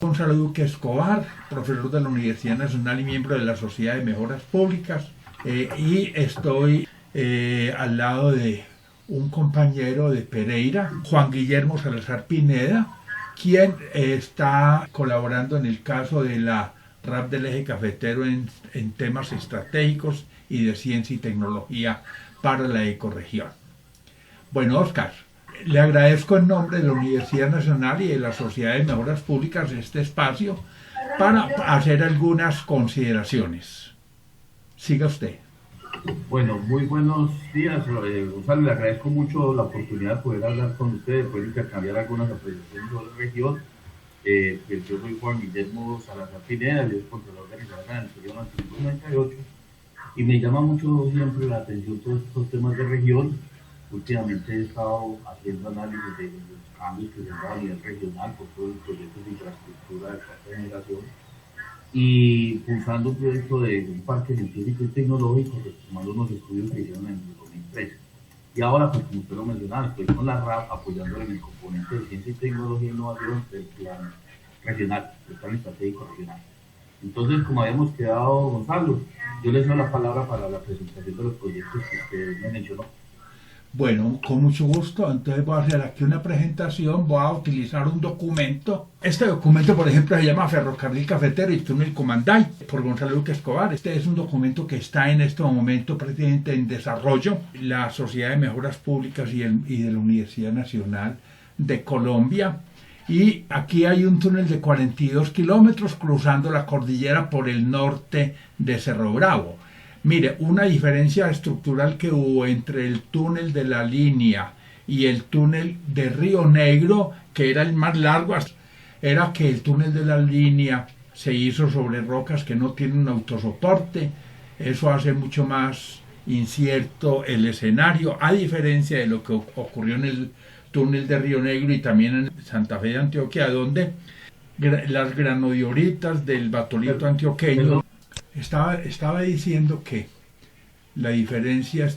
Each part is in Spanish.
Gonzalo Duque Escobar, profesor de la Universidad Nacional y miembro de la Sociedad de Mejoras Públicas, y estoy al lado de un compañero de Pereira, Juan Guillermo Salazar Pineda, quien está colaborando en el caso de la RAP del Eje Cafetero en temas estratégicos y de ciencia y tecnología para la ecorregión. Bueno, Oscar, le agradezco en nombre de la Universidad Nacional y de la Sociedad de Mejoras Públicas este espacio para hacer algunas consideraciones. Siga usted. Bueno, muy buenos días, Gonzalo. Le agradezco mucho la oportunidad de poder hablar con ustedes, de poder intercambiar algunas apreciaciones sobre la región. Yo soy Juan Guillermo Salazar Pineda, yo soy controlador de la en el periodo 1998, y me llama mucho siempre la atención todos estos temas de región. Últimamente he estado haciendo análisis de los cambios que se dan a nivel regional por todos los proyectos de infraestructura de cuarta generación y pulsando un proyecto de un parque científico y tecnológico, tomando unos estudios que hicieron en el 2013. Y ahora, pues como usted lo mencionaba, estoy con la RAP apoyándole en el componente de ciencia y tecnología e innovación del plan regional, del plan estratégico regional. Entonces, como habíamos quedado, Gonzalo, yo les doy la palabra para la presentación de los proyectos que usted me mencionó. Bueno, con mucho gusto. Entonces voy a hacer aquí una presentación, voy a utilizar un documento. Este documento, por ejemplo, se llama Ferrocarril Cafetero y Túnel Comanday, por Gonzalo Duque Escobar. Este es un documento que está en este momento prácticamente en desarrollo. La Sociedad de Mejoras Públicas y de la Universidad Nacional de Colombia. Y aquí hay un túnel de 42 kilómetros cruzando la cordillera por el norte de Cerro Bravo. Mire, una diferencia estructural que hubo entre el túnel de la línea y el túnel de Río Negro, que era el más largo, era que el túnel de la línea se hizo sobre rocas que no tienen un autosoporte. Eso hace mucho más incierto el escenario, a diferencia de lo que ocurrió en el túnel de Río Negro y también en Santa Fe de Antioquia, donde las granodioritas del batolito antioqueño. Estaba diciendo que la diferencia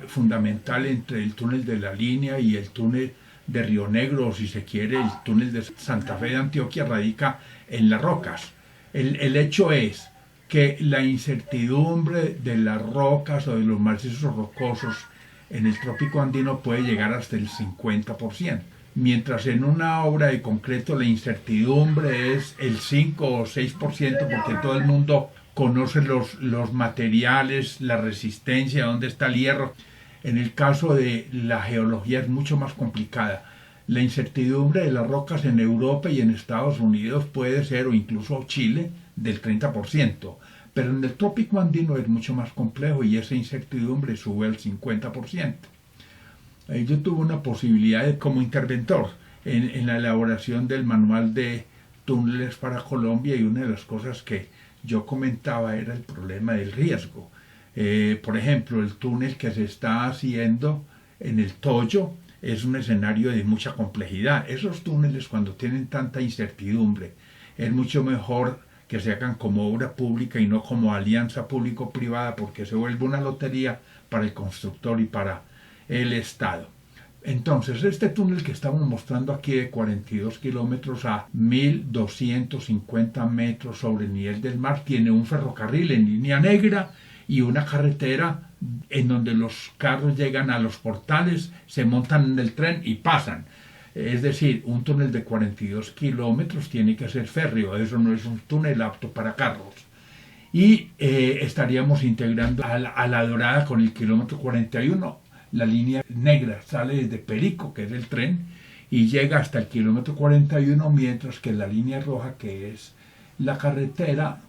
fundamental entre el túnel de la línea y el túnel de Río Negro, o si se quiere, el túnel de Santa Fe de Antioquia, radica en las rocas. El hecho es que la incertidumbre de las rocas o de los macizos rocosos en el trópico andino puede llegar hasta el 50%, mientras en una obra de concreto la incertidumbre es el 5 o 6%, porque todo el mundo conoce los materiales, la resistencia, dónde está el hierro. En el caso de la geología es mucho más complicada. La incertidumbre de las rocas en Europa y en Estados Unidos puede ser, o incluso Chile, del 30%, pero en el trópico andino es mucho más complejo y esa incertidumbre sube al 50%. Yo tuve una posibilidad como interventor en la elaboración del manual de túneles para Colombia, y una de las cosas que yo comentaba era el problema del riesgo. Por ejemplo, el túnel que se está haciendo en el Toyo es un escenario de mucha complejidad. Esos túneles, cuando tienen tanta incertidumbre, es mucho mejor que se hagan como obra pública y no como alianza público-privada, porque se vuelve una lotería para el constructor y para el Estado. Entonces, este túnel que estamos mostrando aquí de 42 kilómetros a 1.250 metros sobre el nivel del mar tiene un ferrocarril en línea negra y una carretera en donde los carros llegan a los portales, se montan en el tren y pasan. Es decir, un túnel de 42 kilómetros tiene que ser férreo, eso no es un túnel apto para carros. Y estaríamos integrando a la Dorada con el kilómetro 41. La línea negra sale desde Perico, que es el tren, y llega hasta el kilómetro 41, mientras que la línea roja, que es la carretera,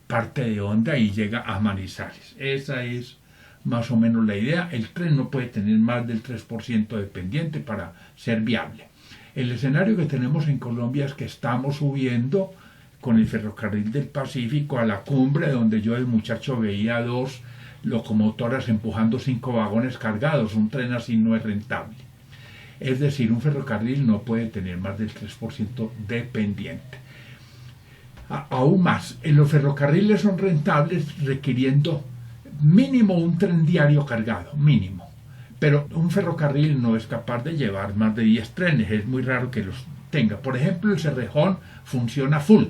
parte de Honda y llega a Manizales. Esa es más o menos la idea. El tren no puede tener más del 3% de pendiente para ser viable. El escenario que tenemos en Colombia es que estamos subiendo con el ferrocarril del Pacífico a la cumbre, donde yo de muchacho veía 2 locomotoras empujando 5 vagones cargados. Un tren así no es rentable. Es decir, un ferrocarril no puede tener más del 3% de pendiente. Aún más, los ferrocarriles son rentables requiriendo mínimo un tren diario cargado, mínimo. Pero un ferrocarril no es capaz de llevar más de 10 trenes. Es muy raro que los tenga. Por ejemplo, el Cerrejón funciona full,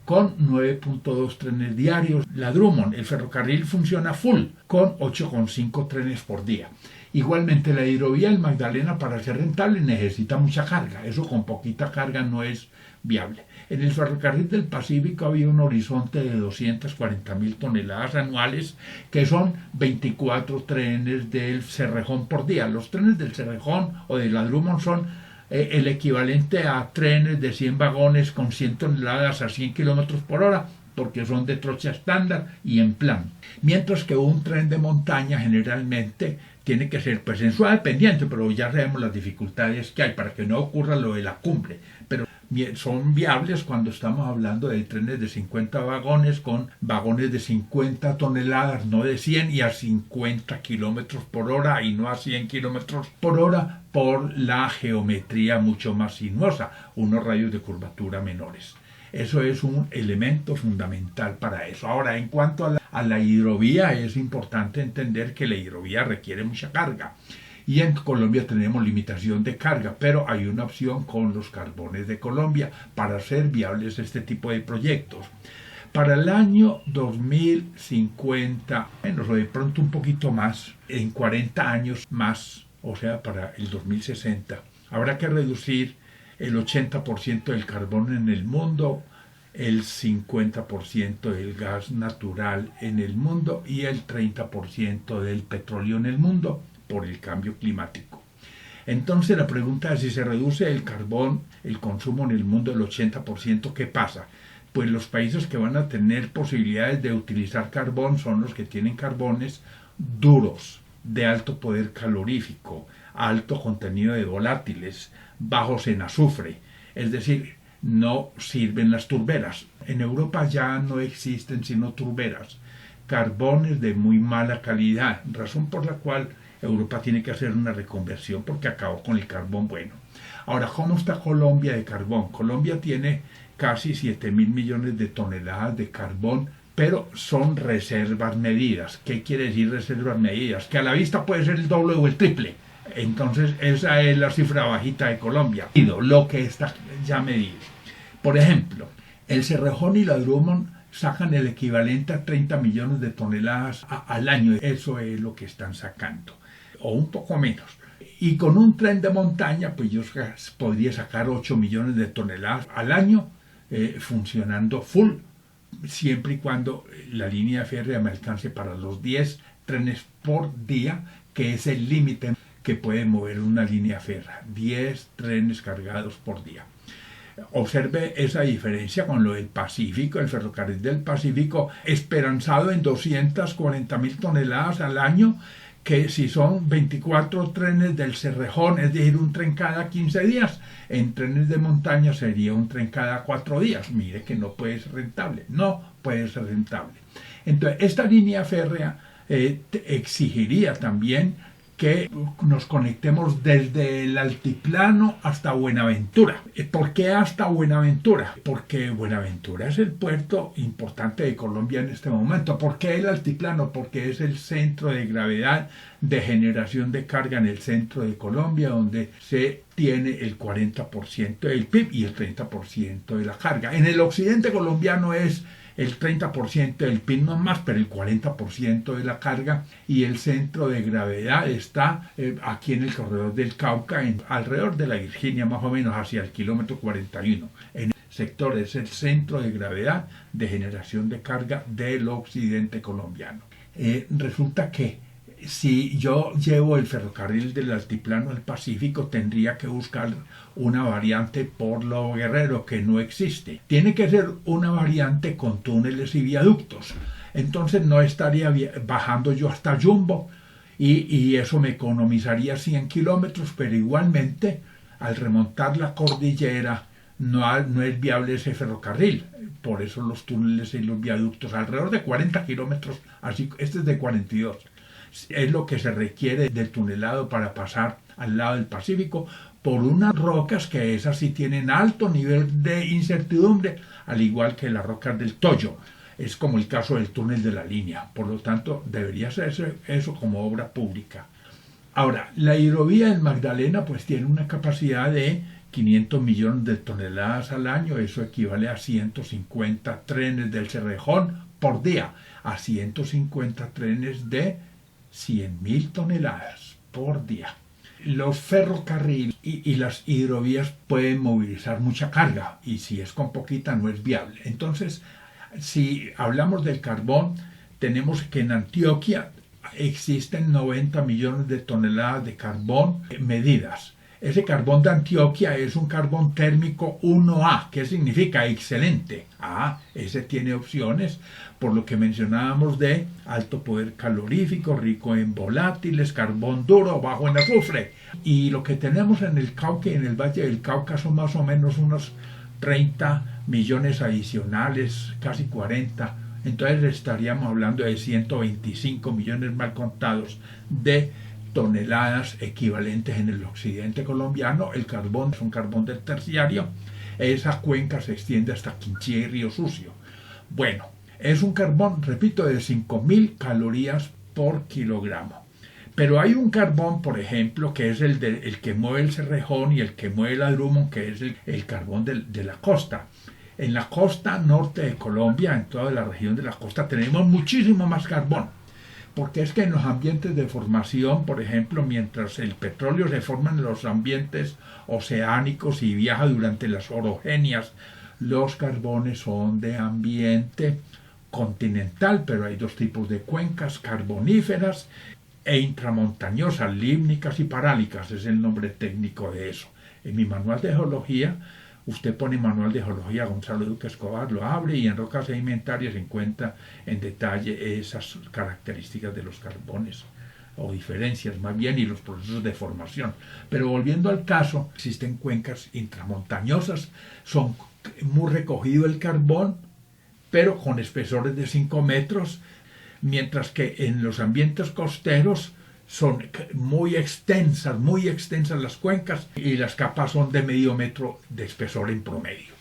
con 9.2 trenes diarios. La Drummond, el ferrocarril, funciona full, con 8.5 trenes por día. Igualmente, la hidrovía del Magdalena, para ser rentable, necesita mucha carga. Eso con poquita carga no es viable. En el ferrocarril del Pacífico había un horizonte de 240.000 toneladas anuales, que son 24 trenes del Cerrejón por día. Los trenes del Cerrejón o de la Drummond son el equivalente a trenes de 100 vagones con 100 toneladas a 100 kilómetros por hora, porque son de trocha estándar y en plan. Mientras que un tren de montaña generalmente tiene que ser pues en suave pendiente, pero ya sabemos las dificultades que hay para que no ocurra lo de la cumbre. Pero son viables cuando estamos hablando de trenes de 50 vagones con vagones de 50 toneladas, no de 100 y a 50 kilómetros por hora y no a 100 kilómetros por hora por la geometría mucho más sinuosa, unos radios de curvatura menores. Eso es un elemento fundamental para eso. Ahora, en cuanto a la hidrovía, es importante entender que la hidrovía requiere mucha carga. Y en Colombia tenemos limitación de carga, pero hay una opción con los carbones de Colombia para hacer viables este tipo de proyectos. Para el año 2050, menos o de pronto un poquito más, en 40 años más, o sea, para el 2060, habrá que reducir el 80% del carbón en el mundo, el 50% del gas natural en el mundo y el 30% del petróleo en el mundo por el cambio climático. Entonces la pregunta es, si se reduce el carbón, el consumo en el mundo del 80%, ¿qué pasa? Pues los países que van a tener posibilidades de utilizar carbón son los que tienen carbones duros, de alto poder calorífico, alto contenido de volátiles, bajos en azufre, es decir, no sirven las turberas. En Europa ya no existen sino turberas, carbones de muy mala calidad, razón por la cual Europa tiene que hacer una reconversión porque acabó con el carbón bueno. Ahora, ¿cómo está Colombia de carbón? Colombia tiene casi 7.000 millones de toneladas de carbón, pero son reservas medidas. ¿Qué quiere decir reservas medidas? Que a la vista puede ser el doble o el triple. Entonces, esa es la cifra bajita de Colombia, lo que está ya medido. Por ejemplo, el Cerrejón y la Drummond sacan el equivalente a 30 millones de toneladas al año. Eso es lo que están sacando, o un poco menos. Y con un tren de montaña, pues yo podría sacar 8 millones de toneladas al año funcionando full, siempre y cuando la línea férrea me alcance para los 10 trenes por día, que es el límite que puede mover una línea férrea, 10 trenes cargados por día. Observe esa diferencia con lo del Pacífico, el ferrocarril del Pacífico, esperanzado en 240.000 toneladas al año, que si son 24 trenes del Cerrejón, es decir, un tren cada 15 días, en trenes de montaña sería un tren cada 4 días. Mire que no puede ser rentable, no puede ser rentable. Entonces, esta línea férrea exigiría también que nos conectemos desde el altiplano hasta Buenaventura. ¿Por qué hasta Buenaventura? Porque Buenaventura es el puerto importante de Colombia en este momento. ¿Por qué el altiplano? Porque es el centro de gravedad de generación de carga en el centro de Colombia, donde se tiene el 40% del PIB y el 30% de la carga. En el occidente colombiano es el 30% del PIB no más, pero el 40% de la carga, y el centro de gravedad está aquí en el corredor del Cauca, alrededor de la Virginia, más o menos hacia el kilómetro 41. En el sector es el centro de gravedad de generación de carga del occidente colombiano. Resulta que si yo llevo el ferrocarril del altiplano al Pacífico, tendría que buscar una variante por Lo Guerrero, que no existe. Tiene que ser una variante con túneles y viaductos. Entonces no estaría bajando yo hasta Jumbo y eso me economizaría 100 kilómetros, pero igualmente al remontar la cordillera no es viable ese ferrocarril. Por eso los túneles y los viaductos, alrededor de 40 kilómetros, así, este es de 42. Es lo que se requiere del tunelado para pasar al lado del Pacífico por unas rocas que esas sí tienen alto nivel de incertidumbre, al igual que las rocas del Toyo. Es como el caso del túnel de la línea. Por lo tanto, debería hacerse eso como obra pública. Ahora, la hidrovía del Magdalena pues tiene una capacidad de 500 millones de toneladas al año, eso equivale a 150 trenes del Cerrejón por día, a 150 trenes de 100.000 toneladas por día. Los ferrocarriles y las hidrovías pueden movilizar mucha carga y si es con poquita no es viable. Entonces, si hablamos del carbón, tenemos que en Antioquia existen 90 millones de toneladas de carbón medidas. Ese carbón de Antioquia es un carbón térmico 1A, que significa excelente. Ese tiene opciones, por lo que mencionábamos de alto poder calorífico, rico en volátiles, carbón duro, bajo en azufre. Y lo que tenemos en el Cauca y en el Valle del Cauca son más o menos unos 30 millones adicionales, casi 40. Entonces estaríamos hablando de 125 millones mal contados de toneladas equivalentes en el occidente colombiano. El carbón es un carbón del terciario. Esa cuenca se extiende hasta Quinchía y Río Sucio. Bueno, es un carbón, repito, de 5.000 calorías por kilogramo. Pero hay un carbón, por ejemplo, que es el que mueve el Cerrejón y el que mueve la Drummond, que es el carbón de la costa. En la costa norte de Colombia, en toda la región de la costa, tenemos muchísimo más carbón. Porque es que en los ambientes de formación, por ejemplo, mientras el petróleo se forma en los ambientes oceánicos y viaja durante las orogenias, los carbones son de ambiente continental, pero hay dos tipos de cuencas, carboníferas e intramontañosas, límnicas y parálicas, es el nombre técnico de eso. En mi manual de geología, usted pone manual de geología Gonzalo Duque Escobar, lo abre y en rocas sedimentarias encuentra en detalle esas características de los carbones, o diferencias más bien, y los procesos de formación. Pero volviendo al caso, existen cuencas intramontañosas, son muy recogido el carbón, pero con espesores de 5 metros, mientras que en los ambientes costeros son muy extensas las cuencas y las capas son de medio metro de espesor en promedio.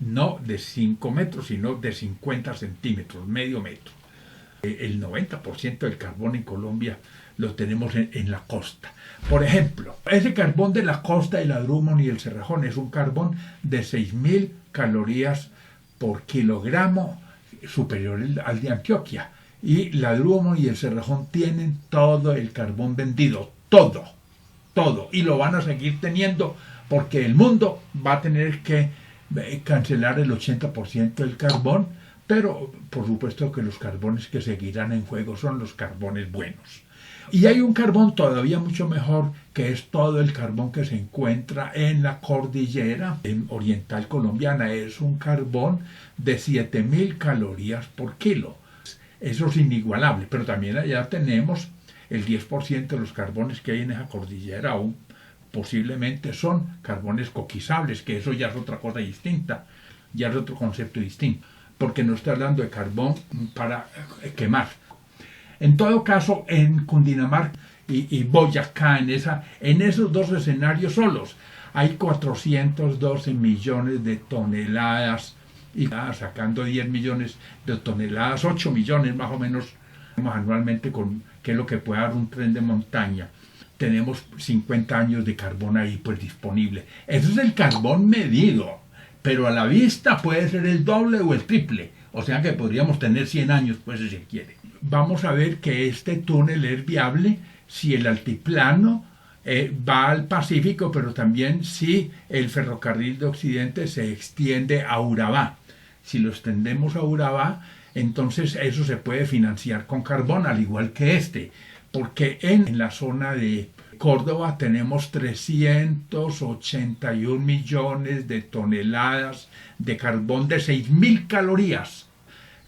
No de 5 metros, sino de 50 centímetros, medio metro. El 90% del carbón en Colombia lo tenemos en la costa. Por ejemplo, ese carbón de la costa de la Drummond y el Cerrejón es un carbón de 6.000 calorías por kilogramo, superior al de Antioquia. Y la Drummond y el Cerrejón tienen todo el carbón vendido, todo, y lo van a seguir teniendo porque el mundo va a tener que cancelar el 80% del carbón, pero por supuesto que los carbones que seguirán en juego son los carbones buenos. Y hay un carbón todavía mucho mejor, que es todo el carbón que se encuentra en la cordillera oriental colombiana. Es un carbón de 7.000 calorías por kilo. Eso es inigualable, pero también allá tenemos el 10% de los carbones que hay en esa cordillera, aún posiblemente son carbones coquizables, que eso ya es otra cosa distinta, ya es otro concepto distinto, porque no está hablando de carbón para quemar. En todo caso, en Cundinamarca y Boyacá, en esos dos escenarios solos, hay 412 millones de toneladas y sacando 10 millones de toneladas, 8 millones más o menos anualmente, que es lo que puede dar un tren de montaña. Tenemos 50 años de carbón ahí pues disponible. Eso es el carbón medido, pero a la vista puede ser el doble o el triple. O sea que podríamos tener 100 años, pues si se quiere. Vamos a ver que este túnel es viable si el altiplano va al Pacífico, pero también si el ferrocarril de Occidente se extiende a Urabá. Si lo extendemos a Urabá, entonces eso se puede financiar con carbón, al igual que este, porque en la zona de Córdoba tenemos 381 millones de toneladas de carbón de 6.000 calorías,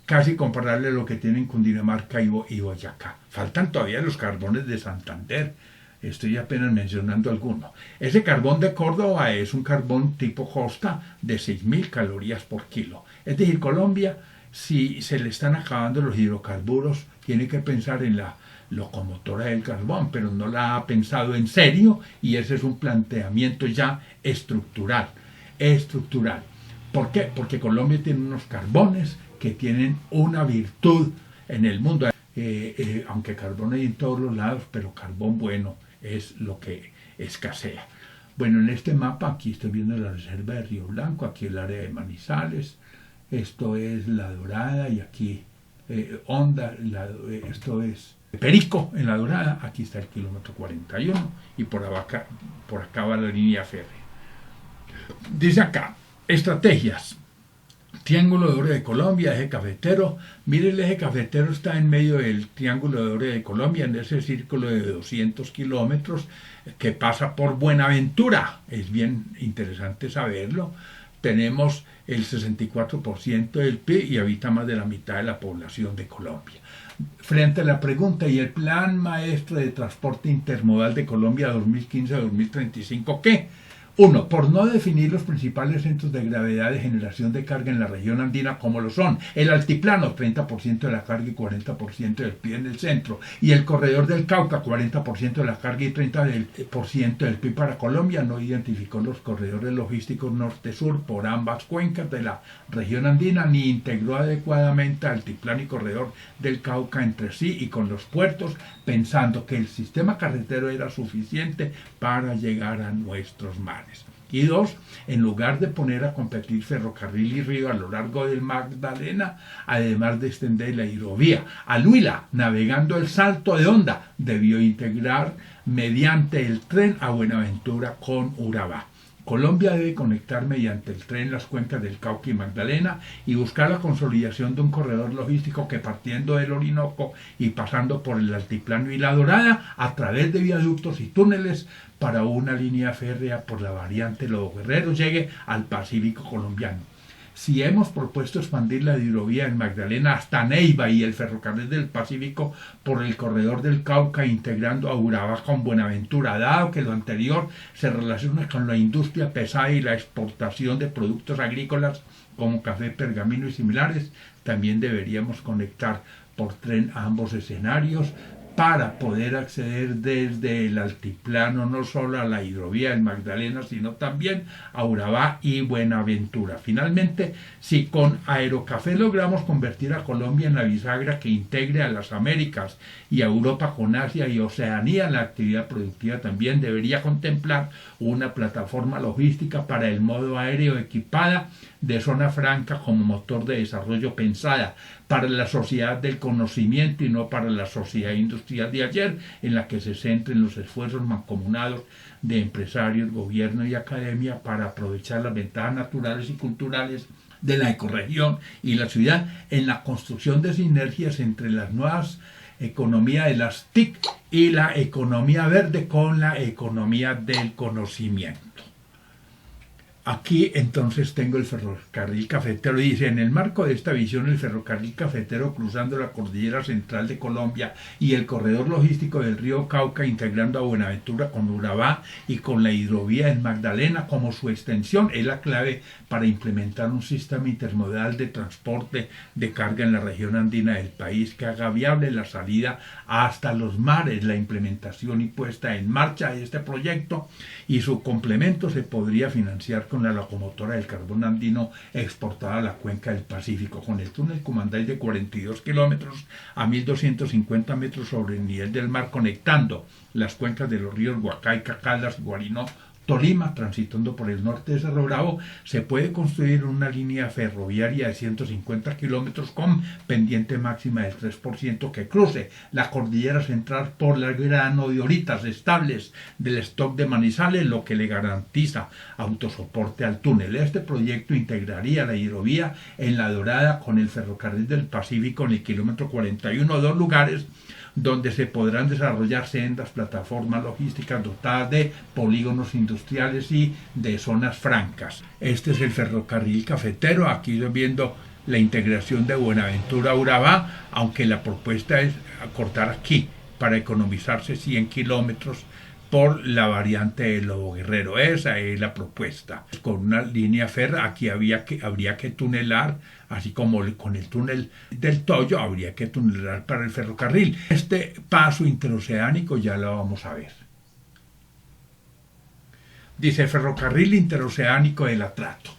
casi comparable a lo que tienen Cundinamarca y Boyacá. Faltan todavía los carbones de Santander. Estoy apenas mencionando alguno. Ese carbón de Córdoba es un carbón tipo costa de 6.000 calorías por kilo. Es decir, Colombia, si se le están acabando los hidrocarburos, tiene que pensar en la locomotora del carbón, pero no la ha pensado en serio y ese es un planteamiento ya estructural. ¿Por qué? Porque Colombia tiene unos carbones que tienen una virtud en el mundo. Aunque carbón hay en todos los lados, pero carbón bueno es lo que escasea. Bueno, en este mapa aquí estoy viendo la reserva de Río Blanco, aquí el área de Manizales, esto es La Dorada y aquí Honda, esto es Perico en La Dorada, aquí está el kilómetro 41 y por acá va la línea férrea. Dice acá, estrategias. Triángulo de Oro de Colombia, eje cafetero. Mire, el eje cafetero está en medio del Triángulo de Oro de Colombia, en ese círculo de 200 kilómetros que pasa por Buenaventura. Es bien interesante saberlo. Tenemos el 64% del PIB y habita más de la mitad de la población de Colombia. Frente a la pregunta, ¿y el Plan Maestro de Transporte Intermodal de Colombia 2015-2035 qué? 1. Por no definir los principales centros de gravedad de generación de carga en la región andina como lo son el altiplano, 30% de la carga y 40% del PIB en el centro, y el corredor del Cauca, 40% de la carga y 30% del PIB para Colombia, no identificó los corredores logísticos norte-sur por ambas cuencas de la región andina, ni integró adecuadamente altiplano y corredor del Cauca entre sí y con los puertos, pensando que el sistema carretero era suficiente para llegar a nuestros mares. Y 2, en lugar de poner a competir ferrocarril y río a lo largo del Magdalena, además de extender la hidrovía al Huila, navegando el Salto de Honda, debió integrar mediante el tren a Buenaventura con Urabá. Colombia debe conectar mediante el tren las cuencas del Cauca y Magdalena y buscar la consolidación de un corredor logístico que partiendo del Orinoco y pasando por el altiplano y La Dorada a través de viaductos y túneles para una línea férrea por la variante Lobo Guerrero llegue al Pacífico colombiano. Si hemos propuesto expandir la hidrovía en Magdalena hasta Neiva y el ferrocarril del Pacífico por el corredor del Cauca integrando a Urabá con Buenaventura, dado que lo anterior se relaciona con la industria pesada y la exportación de productos agrícolas como café, pergamino y similares, también deberíamos conectar por tren a ambos escenarios para poder acceder desde el altiplano no solo a la hidrovía del Magdalena, sino también a Urabá y Buenaventura. Finalmente, si con Aerocafé logramos convertir a Colombia en la bisagra que integre a las Américas y a Europa con Asia y Oceanía, la actividad productiva también debería contemplar una plataforma logística para el modo aéreo equipada de zona franca como motor de desarrollo pensada para la sociedad del conocimiento y no para la sociedad industrial de ayer, en la que se centren los esfuerzos mancomunados de empresarios, gobierno y academia para aprovechar las ventajas naturales y culturales de la ecorregión y la ciudad en la construcción de sinergias entre las nuevas economías de las TIC y la economía verde con la economía del conocimiento. Aquí entonces tengo el ferrocarril cafetero. Dice, en el marco de esta visión, el ferrocarril cafetero cruzando la cordillera central de Colombia y el corredor logístico del río Cauca integrando a Buenaventura con Urabá y con la hidrovía del Magdalena como su extensión es la clave para implementar un sistema intermodal de transporte de carga en la región andina del país que haga viable la salida hasta los mares. La implementación y puesta en marcha de este proyecto y su complemento se podría financiar con la locomotora del carbón andino exportada a la cuenca del Pacífico, con el túnel Cumanday de 42 kilómetros a 1.250 metros sobre el nivel del mar, conectando las cuencas de los ríos Huacaica, Caldas, Guarinó, Tolima, transitando por el norte de Cerro Bravo, se puede construir una línea ferroviaria de 150 kilómetros con pendiente máxima del 3% que cruce la cordillera central por las granodioritas estables del stock de Manizales, lo que le garantiza autosoporte al túnel. Este proyecto integraría la hidrovía en La Dorada con el ferrocarril del Pacífico en el kilómetro 41, dos lugares donde se podrán desarrollar sendas plataformas logísticas dotadas de polígonos industriales y de zonas francas. Este es el ferrocarril cafetero. Aquí estoy viendo la integración de Buenaventura a Urabá, aunque la propuesta es cortar aquí para economizarse 100 kilómetros por la variante de Lobo Guerrero. Esa es la propuesta. Con una línea férrea aquí habría que tunelar, así como con el túnel del Toyo habría que tunelar para el ferrocarril. Este paso interoceánico ya lo vamos a ver. Dice ferrocarril interoceánico del Atrato.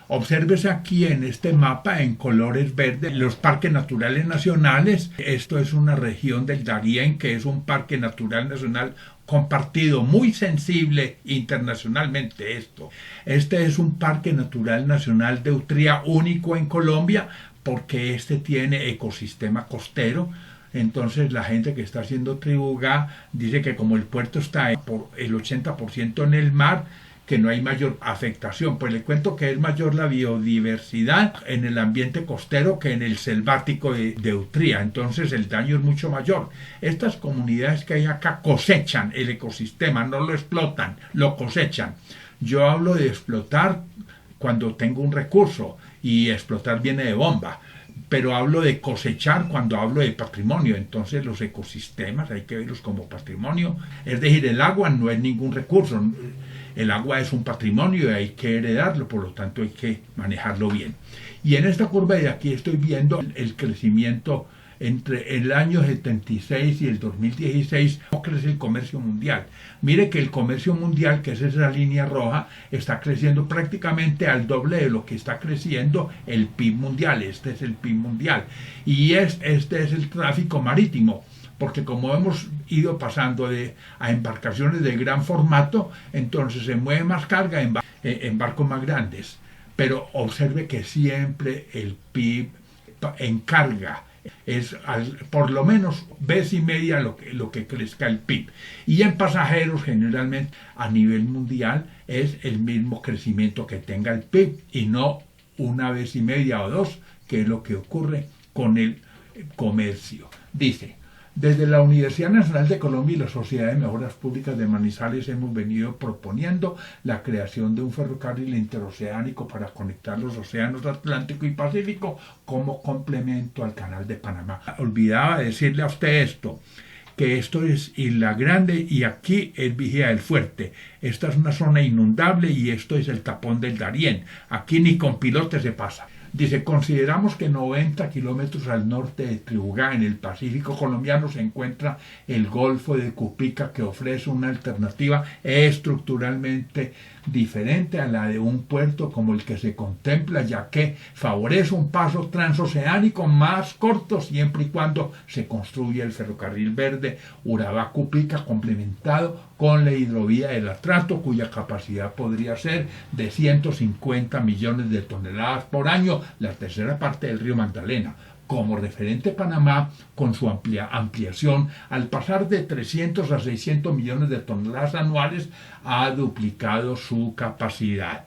Obsérvese aquí en este mapa en colores verdes los parques naturales nacionales. Esto es una región del Darién, que es un parque natural nacional compartido, muy sensible internacionalmente esto. Este es un parque natural nacional de Utría único en Colombia porque este tiene ecosistema costero. Entonces la gente que está haciendo Tribugá dice que como el puerto está por el 80% en el mar, que no hay mayor afectación. Pues le cuento que es mayor la biodiversidad en el ambiente costero que en el selvático de Utría. Entonces el daño es mucho mayor. Estas comunidades que hay acá cosechan el ecosistema, no lo explotan, lo cosechan. Yo hablo de explotar cuando tengo un recurso y explotar viene de bomba. Pero hablo de cosechar cuando hablo de patrimonio. Entonces los ecosistemas hay que verlos como patrimonio. Es decir, el agua no es ningún recurso. El agua es un patrimonio y hay que heredarlo, por lo tanto hay que manejarlo bien. Y en esta curva de aquí estoy viendo el crecimiento entre el año 76 y el 2016, cómo crece el comercio mundial. Mire que el comercio mundial, que es esa línea roja, está creciendo prácticamente al doble de lo que está creciendo el PIB mundial. Este es el PIB mundial. Y este es el tráfico marítimo, porque como hemos ido pasando a embarcaciones de gran formato, entonces se mueve más carga en barcos más grandes. Pero observe que siempre el PIB en carga es por lo menos vez y media lo que crezca el PIB. Y en pasajeros generalmente a nivel mundial es el mismo crecimiento que tenga el PIB y no una vez y media o dos, que es lo que ocurre con el comercio. Dice: desde la Universidad Nacional de Colombia y la Sociedad de Mejoras Públicas de Manizales hemos venido proponiendo la creación de un ferrocarril interoceánico para conectar los océanos Atlántico y Pacífico como complemento al Canal de Panamá. Olvidaba decirle a usted esto, que esto es Isla Grande y aquí es Vigía del Fuerte. Esta es una zona inundable y esto es el tapón del Darién. Aquí ni con pilote se pasa. Dice: consideramos que 90 kilómetros al norte de Tribugá, en el Pacífico colombiano, se encuentra el Golfo de Cupica, que ofrece una alternativa estructuralmente diferente a la de un puerto como el que se contempla, ya que favorece un paso transoceánico más corto siempre y cuando se construye el ferrocarril verde Urabá-Cupica, complementado con la hidrovía del Atrato, cuya capacidad podría ser de 150 millones de toneladas por año, la tercera parte del río Magdalena. Como referente, Panamá, con su ampliación, al pasar de 300 a 600 millones de toneladas anuales, ha duplicado su capacidad.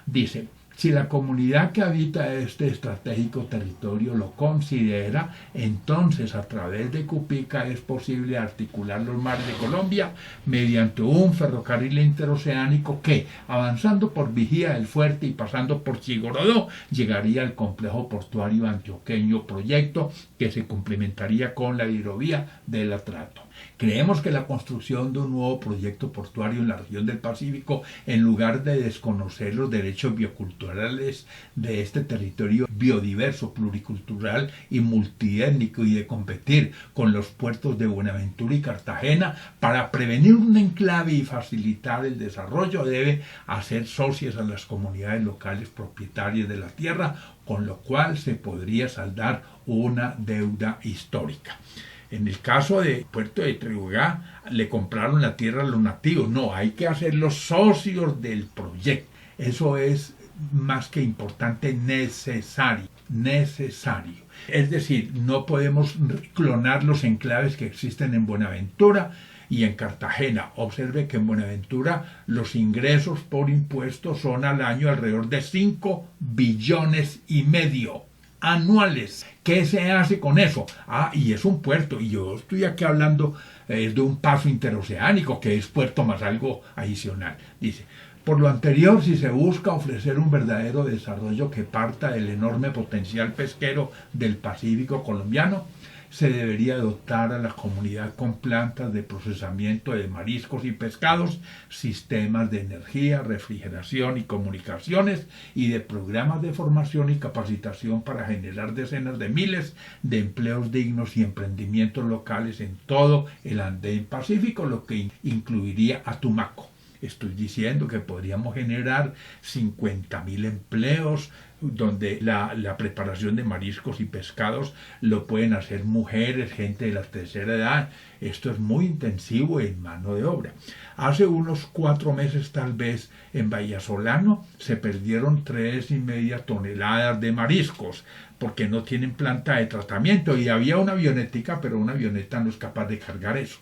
Dice: si la comunidad que habita este estratégico territorio lo considera, entonces a través de Cupica es posible articular los mares de Colombia mediante un ferrocarril interoceánico que, avanzando por Vigía del Fuerte y pasando por Chigorodó, llegaría al complejo portuario antioqueño, proyecto que se complementaría con la hidrovía del Atrato. Creemos que la construcción de un nuevo proyecto portuario en la región del Pacífico, en lugar de desconocer los derechos bioculturales de este territorio biodiverso, pluricultural y multiétnico, y de competir con los puertos de Buenaventura y Cartagena para prevenir un enclave y facilitar el desarrollo, debe hacer socias a las comunidades locales propietarias de la tierra, con lo cual se podría saldar una deuda histórica. En el caso del puerto de Tribugá, le compraron la tierra a los nativos. No, hay que hacerlos socios del proyecto. Eso es más que importante, necesario. Es decir, no podemos clonar los enclaves que existen en Buenaventura y en Cartagena. Observe que en Buenaventura los ingresos por impuestos son al año alrededor de 5,5 billones anuales. ¿Qué se hace con eso? Y es un puerto, y yo estoy aquí hablando de un paso interoceánico, que es puerto más algo adicional. Dice: por lo anterior, si se busca ofrecer un verdadero desarrollo que parta del enorme potencial pesquero del Pacífico colombiano, se debería dotar a la comunidad con plantas de procesamiento de mariscos y pescados, sistemas de energía, refrigeración y comunicaciones, y de programas de formación y capacitación para generar decenas de miles de empleos dignos y emprendimientos locales en todo el Andén Pacífico, lo que incluiría a Tumaco. Estoy diciendo que podríamos generar 50.000 empleos donde la preparación de mariscos y pescados lo pueden hacer mujeres, gente de la tercera edad. Esto es muy intensivo en mano de obra. Hace unos 4 meses tal vez en Vallasolano se perdieron 3,5 toneladas de mariscos porque no tienen planta de tratamiento y había una avionetica, pero una avioneta no es capaz de cargar eso.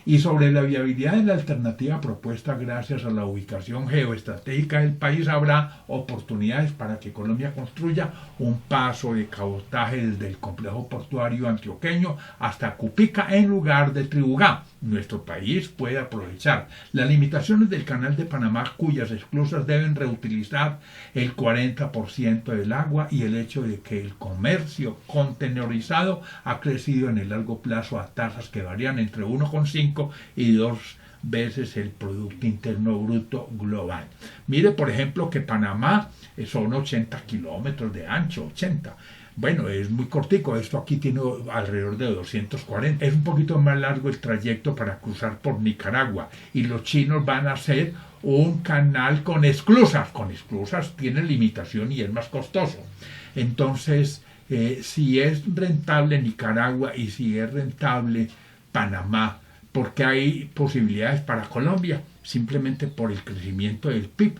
Y sobre la viabilidad de la alternativa propuesta gracias a la ubicación geoestratégica del país, habrá oportunidades para que Colombia construya un paso de cabotaje desde el complejo portuario antioqueño hasta Cupica en lugar de Tribugá. Nuestro país puede aprovechar las limitaciones del Canal de Panamá, cuyas esclusas deben reutilizar el 40% del agua, y el hecho de que el comercio contenerizado ha crecido en el largo plazo a tasas que varían entre 1,5 y 2 veces el Producto Interno Bruto global. Mire, por ejemplo, que Panamá son 80 kilómetros de ancho, 80. Bueno, es muy cortico, esto aquí tiene alrededor de 240. Es un poquito más largo el trayecto para cruzar por Nicaragua, y los chinos van a hacer un canal con esclusas. Con esclusas tiene limitación y es más costoso. Entonces, si es rentable Nicaragua y si es rentable Panamá, porque hay posibilidades para Colombia, simplemente por el crecimiento del PIB,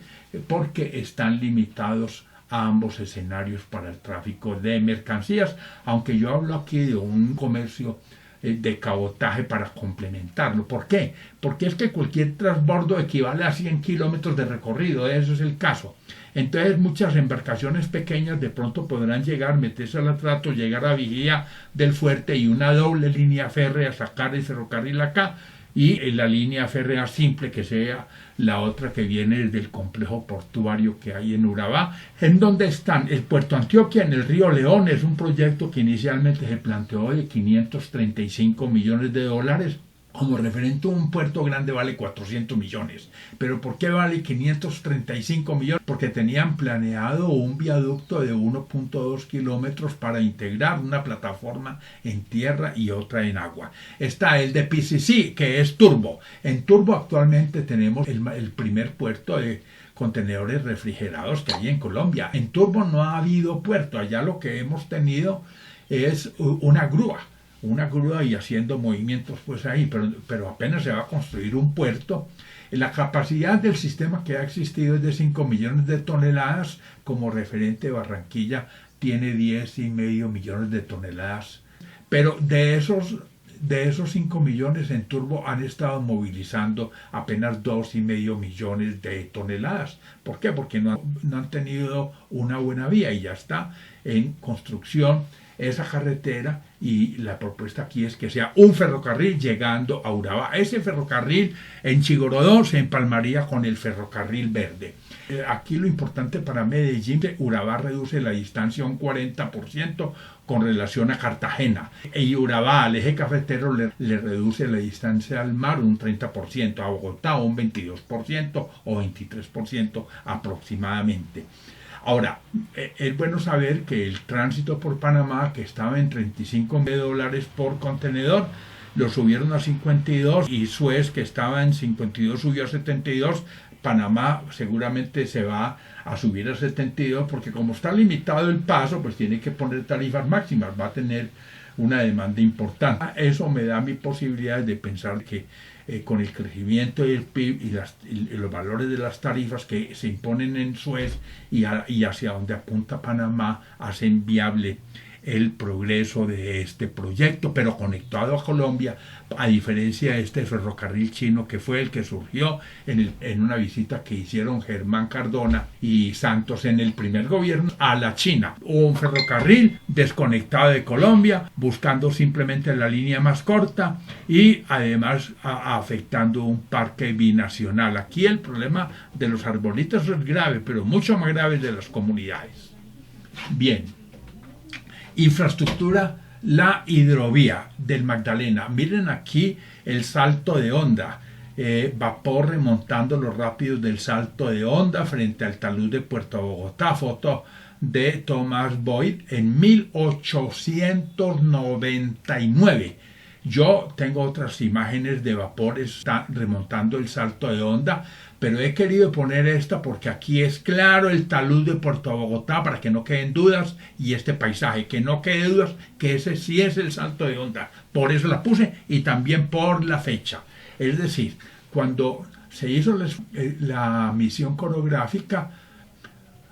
porque están limitados a ambos escenarios para el tráfico de mercancías, aunque yo hablo aquí de un comercio de cabotaje para complementarlo. ¿Por qué? Porque es que cualquier transbordo equivale a 100 kilómetros de recorrido, eso es el caso. Entonces muchas embarcaciones pequeñas de pronto podrán llegar, meterse al atrato, llegar a Vigía del Fuerte y una doble línea férrea sacar el ferrocarril acá, y la línea férrea simple que sea la otra que viene desde el complejo portuario que hay en Urabá, en donde están el Puerto Antioquia en el río León. Es un proyecto que inicialmente se planteó de $535 millones. Como referente a un puerto grande vale 400 millones. ¿Pero por qué vale 535 millones? Porque tenían planeado un viaducto de 1,2 kilómetros para integrar una plataforma en tierra y otra en agua. Está el de PCC, que es Turbo. En Turbo actualmente tenemos el primer puerto de contenedores refrigerados que hay en Colombia. En Turbo no ha habido puerto. Allá lo que hemos tenido es una grúa y haciendo movimientos pues ahí, pero apenas se va a construir un puerto. La capacidad del sistema que ha existido es de 5 millones de toneladas, como referente Barranquilla tiene 10,5 millones de toneladas, pero de esos 5 millones en Turbo han estado movilizando apenas 2,5 millones de toneladas. ¿Por qué? Porque no han tenido una buena vía, y ya está en construcción esa carretera, y la propuesta aquí es que sea un ferrocarril llegando a Urabá. Ese ferrocarril en Chigorodó se empalmaría con el ferrocarril verde. Aquí lo importante para Medellín, que Urabá reduce la distancia un 40% con relación a Cartagena, y Urabá al eje cafetero le reduce la distancia al mar un 30%, a Bogotá un 22% o 23% aproximadamente. Ahora, es bueno saber que el tránsito por Panamá, que estaba en $35 por contenedor, lo subieron a 52, y Suez, que estaba en 52, subió a 72. Panamá seguramente se va a subir a 72, porque como está limitado el paso, pues tiene que poner tarifas máximas, va a tener una demanda importante. Eso me da mi posibilidad de pensar que con el crecimiento del PIB y los valores de las tarifas que se imponen en Suez y hacia donde apunta Panamá, hacen viable el progreso de este proyecto, pero conectado a Colombia, a diferencia de este ferrocarril chino, que fue el que surgió en una visita que hicieron Germán Cardona y Santos en el primer gobierno a la China. Un ferrocarril desconectado de Colombia, buscando simplemente la línea más corta, y además afectando un parque binacional. Aquí el problema de los arbolitos es grave, pero mucho más grave de las comunidades. Bien. Infraestructura, la hidrovía del Magdalena. Miren aquí el salto de Honda. Vapor remontando los rápidos del salto de Honda frente al talud de Puerto Bogotá. Foto de Thomas Boyd en 1899. Yo tengo otras imágenes de vapores remontando el Salto de Honda, pero he querido poner esta porque aquí es claro el talud de Puerto Bogotá para que no queden dudas y este paisaje, que no quede dudas que ese sí es el Salto de Honda. Por eso la puse y también por la fecha. Es decir, cuando se hizo la misión coreográfica,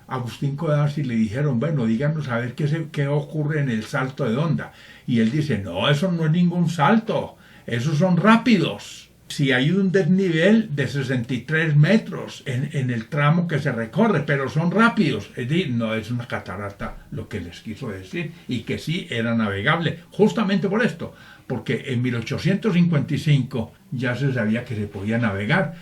Agustín Codazzi le dijeron, bueno, díganos a ver qué ocurre en el Salto de Honda. Y él dice, no, eso no es ningún salto, esos son rápidos. Si hay un desnivel de 63 metros en el tramo que se recorre, pero son rápidos. Es decir, no es una catarata lo que les quiso decir, y que sí era navegable, justamente por esto, porque en 1855 ya se sabía que se podía navegar,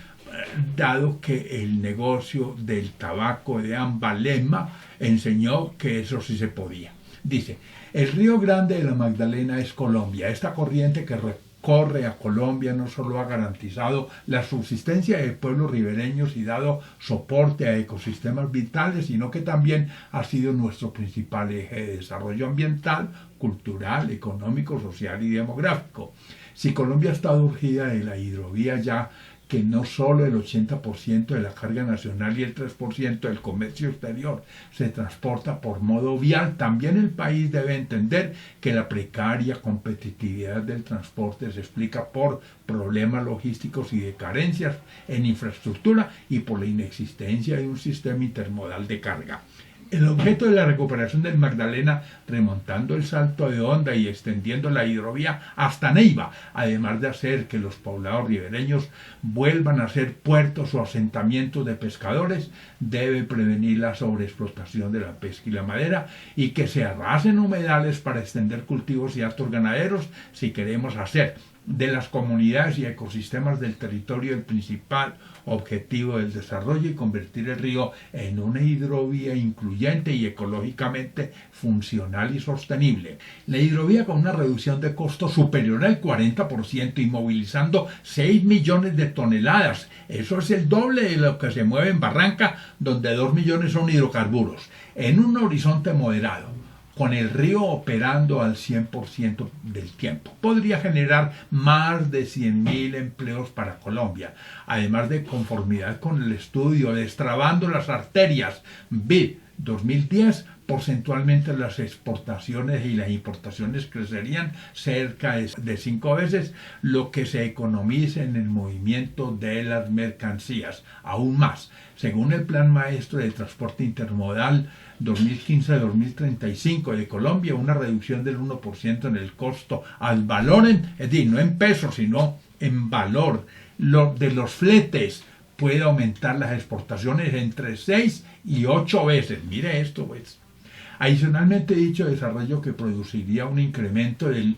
dado que el negocio del tabaco de Ambalema enseñó que eso sí se podía. Dice, el Río Grande de la Magdalena es Colombia. Esta corriente que recorre a Colombia no solo ha garantizado la subsistencia de pueblos ribereños y dado soporte a ecosistemas vitales, sino que también ha sido nuestro principal eje de desarrollo ambiental, cultural, económico, social y demográfico. Si Colombia está urgida de la hidrovía ya que no solo el 80% de la carga nacional y el 3% del comercio exterior se transporta por modo vial, también el país debe entender que la precaria competitividad del transporte se explica por problemas logísticos y de carencias en infraestructura y por la inexistencia de un sistema intermodal de carga. El objeto de la recuperación del Magdalena, remontando el Salto de Honda y extendiendo la hidrovía hasta Neiva, además de hacer que los poblados ribereños vuelvan a ser puertos o asentamientos de pescadores, debe prevenir la sobreexplotación de la pesca y la madera y que se arrasen humedales para extender cultivos y actos ganaderos si queremos hacer de las comunidades y ecosistemas del territorio el principal objetivo del desarrollo y convertir el río en una hidrovía incluyente y ecológicamente funcional y sostenible. La hidrovía con una reducción de costo superior al 40% y movilizando 6 millones de toneladas. Eso es el doble de lo que se mueve en Barranca, donde 2 millones son hidrocarburos, en un horizonte moderado, con el río operando al 100% del tiempo. Podría generar más de 100.000 empleos para Colombia, además de conformidad con el estudio Destrabando las Arterias, BID 2010, porcentualmente las exportaciones y las importaciones crecerían cerca de 5 veces lo que se economiza en el movimiento de las mercancías. Aún más, según el Plan Maestro de Transporte Intermodal 2015-2035 de Colombia, una reducción del 1% en el costo al valor, es decir, no en pesos, sino en valor de los fletes, puede aumentar las exportaciones entre 6 y 8 veces. Mire esto, pues. Adicionalmente, dicho desarrollo que produciría un incremento del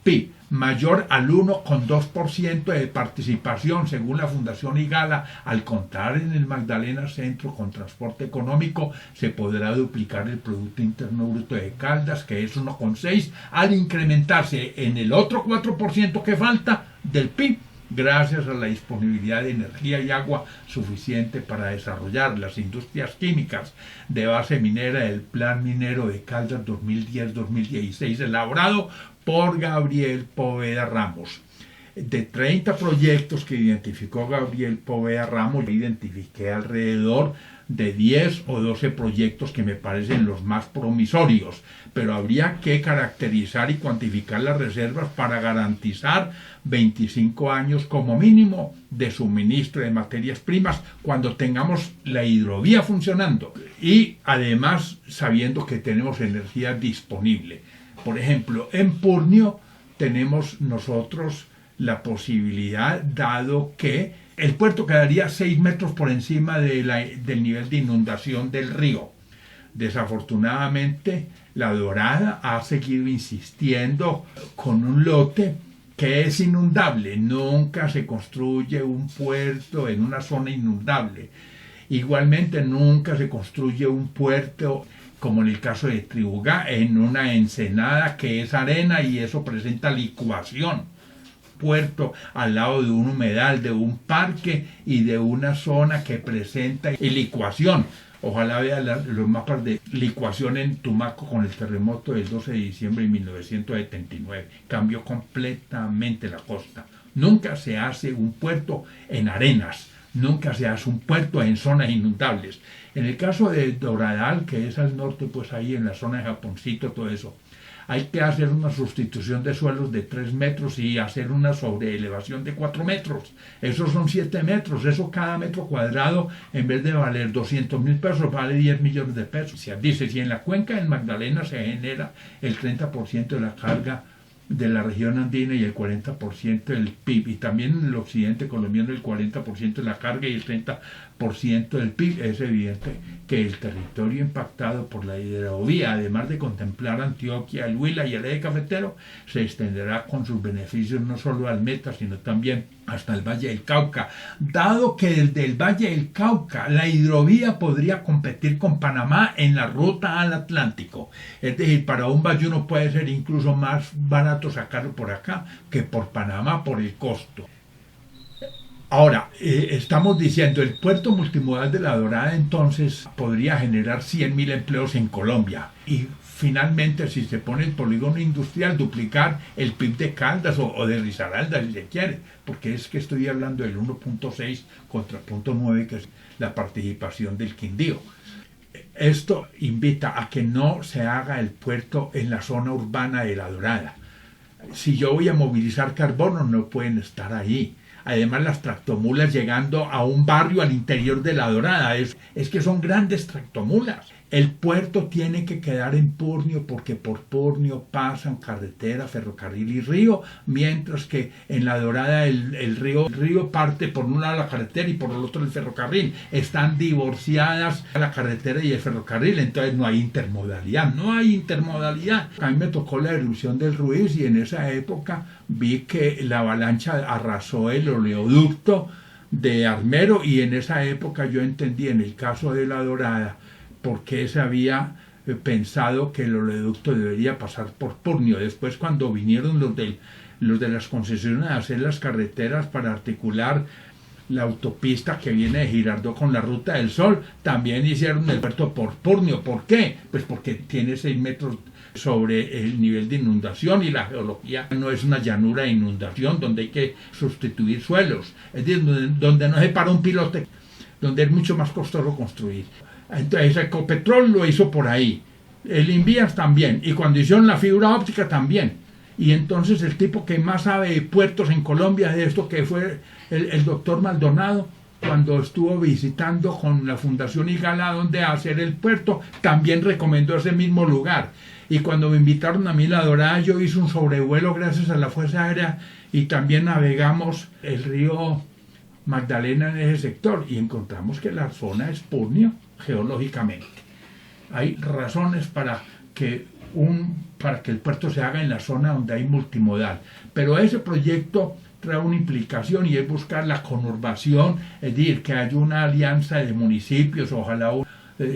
PIB mayor al 1,2% de participación, según la Fundación Igala. Al contar en el Magdalena Centro con transporte económico, se podrá duplicar el Producto Interno Bruto de Caldas, que es 1,6, al incrementarse en el otro 4% que falta del PIB, gracias a la disponibilidad de energía y agua suficiente para desarrollar las industrias químicas de base minera del Plan Minero de Caldas 2010-2016, elaborado por Gabriel Poveda Ramos. De 30 proyectos que identificó Gabriel Poveda Ramos, yo identifiqué alrededor de 10 o 12 proyectos que me parecen los más promisorios, pero habría que caracterizar y cuantificar las reservas para garantizar 25 años como mínimo de suministro de materias primas cuando tengamos la hidrovía funcionando y además sabiendo que tenemos energía disponible. Por ejemplo, en Purnio tenemos nosotros la posibilidad, dado que el puerto quedaría 6 metros por encima del nivel de inundación del río. Desafortunadamente, La Dorada ha seguido insistiendo con un lote que es inundable. Nunca se construye un puerto en una zona inundable. Igualmente, nunca se construye un puerto, como en el caso de Tribugá, en una ensenada que es arena y eso presenta licuación. Puerto al lado de un humedal, de un parque y de una zona que presenta licuación. Ojalá vea los mapas de licuación en Tumaco con el terremoto del 12 de diciembre de 1979. Cambió completamente la costa. Nunca se hace un puerto en arenas, nunca se hace un puerto en zonas inundables. En el caso de Doradal, que es al norte, pues ahí en la zona de Japoncito, todo eso, hay que hacer una sustitución de suelos de 3 metros y hacer una sobreelevación de 4 metros. Esos son 7 metros. Eso cada metro cuadrado, en vez de valer 200.000 pesos, vale 10 millones de pesos. Dice, si en la cuenca del Magdalena se genera el 30% de la carga de la región andina y el 40% del PIB, y también en el occidente colombiano el 40% de la carga y el 30% del PIB, es evidente que el territorio impactado por la hidrovía, además de contemplar Antioquia, el Huila y el eje cafetero, se extenderá con sus beneficios no solo al Meta, sino también hasta el Valle del Cauca, dado que desde el Valle del Cauca la hidrovía podría competir con Panamá en la ruta al Atlántico. Es decir, para un bayuno puede ser incluso más barato sacarlo por acá que por Panamá por el costo. Ahora, estamos diciendo, el puerto multimodal de La Dorada entonces podría generar 100.000 empleos en Colombia y finalmente, si se pone el polígono industrial, duplicar el PIB de Caldas o de Risaralda, si se quiere, porque es que estoy hablando del 1.6 contra 0.9, que es la participación del Quindío. Esto invita a que no se haga el puerto en la zona urbana de La Dorada. Si yo voy a movilizar carbono, no pueden estar ahí. Además, las tractomulas llegando a un barrio al interior de La Dorada, es que son grandes tractomulas. El puerto tiene que quedar en Purnio porque por Purnio pasan carretera, ferrocarril y río, mientras que en La Dorada el río parte por un lado la carretera y por el otro el ferrocarril. Están divorciadas la carretera y el ferrocarril, entonces no hay intermodalidad. A mí me tocó la erupción del Ruiz y en esa época vi que la avalancha arrasó el oleoducto de Armero y en esa época yo entendí en el caso de La Dorada por qué se había pensado que el oleoducto debería pasar por Purnio. Después, cuando vinieron los de las concesiones a hacer las carreteras para articular la autopista que viene de Girardot con la Ruta del Sol, también hicieron el puerto por Purnio. ¿Por qué? Pues porque tiene 6 metros sobre el nivel de inundación y la geología no es una llanura de inundación donde hay que sustituir suelos. Es decir, donde no se para un pilote, donde es mucho más costoso construir. Entonces Ecopetrol lo hizo por ahí, el Invías también, y cuando hicieron la fibra óptica también. Y entonces el tipo que más sabe de puertos en Colombia de esto, que fue el doctor Maldonado, cuando estuvo visitando con la Fundación Igala donde hacer el puerto, también recomendó ese mismo lugar. Y cuando me invitaron a mí a La Dorada, yo hice un sobrevuelo gracias a la Fuerza Aérea y también navegamos el río Magdalena en ese sector y encontramos que la zona es Purnio geológicamente. Hay razones para que el puerto se haga en la zona donde hay multimodal, pero ese proyecto trae una implicación y es buscar la conurbación, es decir, que haya una alianza de municipios, ojalá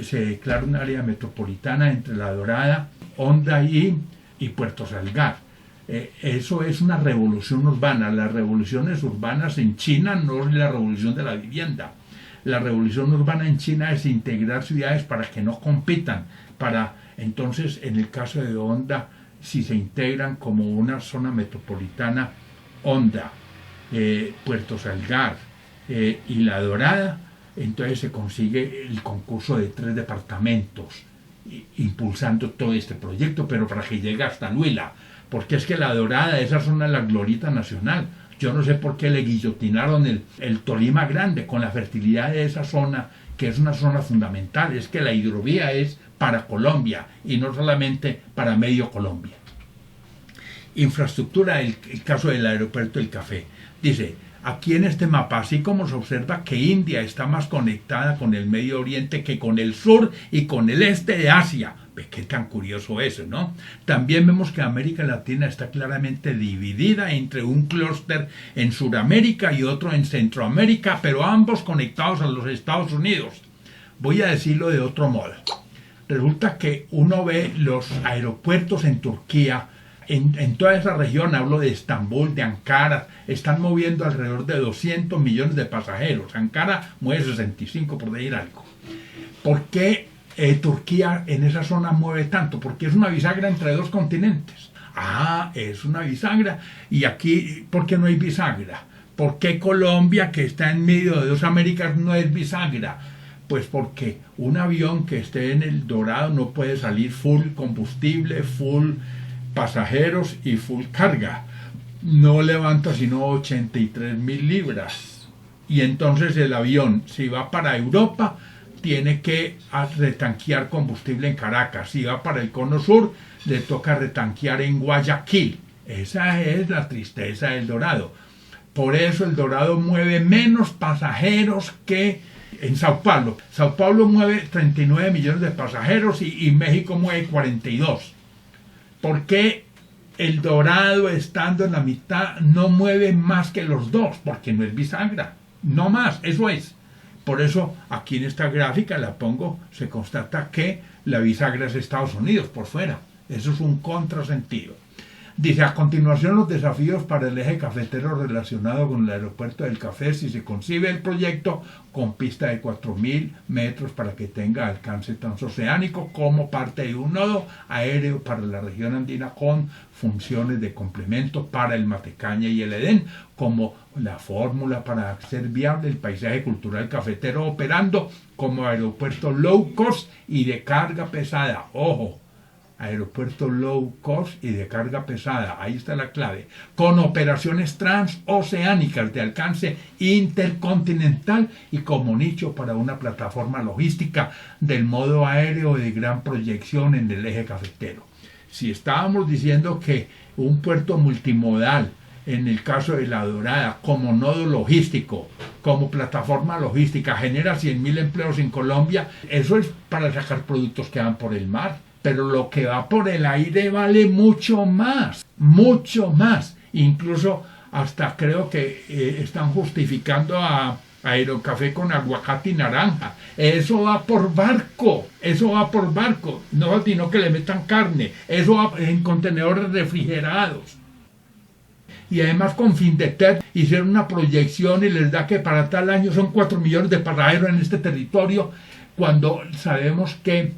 se declare un área metropolitana entre La Dorada, Hondaí y Puerto Salgar. Eso es una revolución urbana. Las revoluciones urbanas en China no es la revolución de la vivienda. La revolución urbana en China es integrar ciudades para que no compitan, para entonces, en el caso de Honda, si se integran como una zona metropolitana, Honda, Puerto Salgar y La Dorada, entonces se consigue el concurso de 3 departamentos impulsando todo este proyecto, pero para que llegue hasta el Huila, porque es que La Dorada, esa zona es la glorieta nacional. Yo no sé por qué le guillotinaron el Tolima Grande con la fertilidad de esa zona, que es una zona fundamental. Es que la hidrovía es para Colombia y no solamente para medio Colombia. Infraestructura, el caso del aeropuerto del Café. Dice, aquí en este mapa, así como se observa que India está más conectada con el Medio Oriente que con el sur y con el este de Asia. Qué tan curioso eso, ¿no? También vemos que América Latina está claramente dividida entre un clúster en Sudamérica y otro en Centroamérica, pero ambos conectados a los Estados Unidos. Voy a decirlo de otro modo. Resulta que uno ve los aeropuertos en Turquía, en toda esa región, hablo de Estambul, de Ankara, están moviendo alrededor de 200 millones de pasajeros. Ankara mueve 65, por decir algo. ¿Por qué Turquía en esa zona mueve tanto? Porque es una bisagra entre dos continentes. Ah, es una bisagra. Y aquí, ¿por qué no hay bisagra? ¿Por qué Colombia, que está en medio de dos Américas, no es bisagra? Pues porque un avión que esté en El Dorado no puede salir full combustible, full pasajeros y full carga. No levanta sino 83.000 libras. Y entonces el avión, si va para Europa, tiene que retanquear combustible en Caracas. Si va para el Cono Sur, le toca retanquear en Guayaquil. Esa es la tristeza del Dorado. Por eso el Dorado mueve menos pasajeros que en Sao Paulo. Sao Paulo mueve 39 millones de pasajeros y México mueve 42. ¿Por qué el Dorado, estando en la mitad, no mueve más que los dos? Porque no es bisagra. No más, eso es. Por eso aquí en esta gráfica la pongo, se constata que la bisagra es Estados Unidos por fuera. Eso es un contrasentido. Dice, a continuación los desafíos para el eje cafetero relacionado con el aeropuerto del Café si se concibe el proyecto con pista de 4.000 metros para que tenga alcance transoceánico como parte de un nodo aéreo para la región andina con funciones de complemento para el Matecaña y el Edén, como la fórmula para hacer viable el paisaje cultural cafetero operando como aeropuerto low cost y de carga pesada. Ojo, aeropuerto low cost y de carga pesada, ahí está la clave, con operaciones transoceánicas de alcance intercontinental y como nicho para una plataforma logística del modo aéreo de gran proyección en el eje cafetero. Si estábamos diciendo que un puerto multimodal, en el caso de La Dorada, como nodo logístico, como plataforma logística, genera 100.000 empleos en Colombia, eso es para sacar productos que van por el mar. Pero lo que va por el aire vale mucho más, mucho más. Incluso hasta creo que están justificando a Aerocafé con aguacate y naranja. Eso va por barco, no sino que le metan carne, eso va en contenedores refrigerados. Y además con Findeter hicieron una proyección y les da que para tal año son 4 millones de pasajeros en este territorio, cuando sabemos que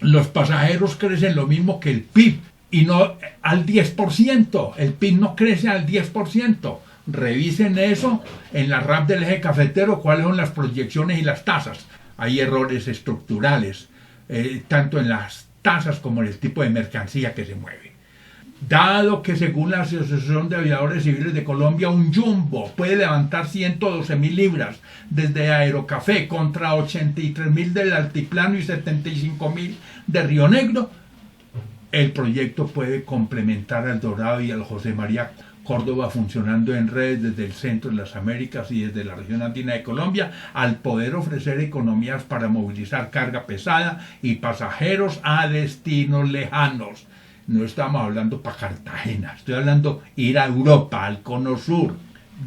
los pasajeros crecen lo mismo que el PIB y no al 10%. El PIB no crece al 10%. Revisen eso en la RAP del eje cafetero, cuáles son las proyecciones y las tasas. Hay errores estructurales, tanto en las tasas como en el tipo de mercancía que se mueve. Dado que según la Asociación de Aviadores Civiles de Colombia, un jumbo puede levantar 112.000 libras desde Aerocafé contra 83.000 del Altiplano y 75.000 de Río Negro, el proyecto puede complementar al Dorado y al José María Córdoba funcionando en redes desde el centro de las Américas y desde la región andina de Colombia, al poder ofrecer economías para movilizar carga pesada y pasajeros a destinos lejanos. No estamos hablando para Cartagena, estoy hablando ir a Europa, al Cono Sur.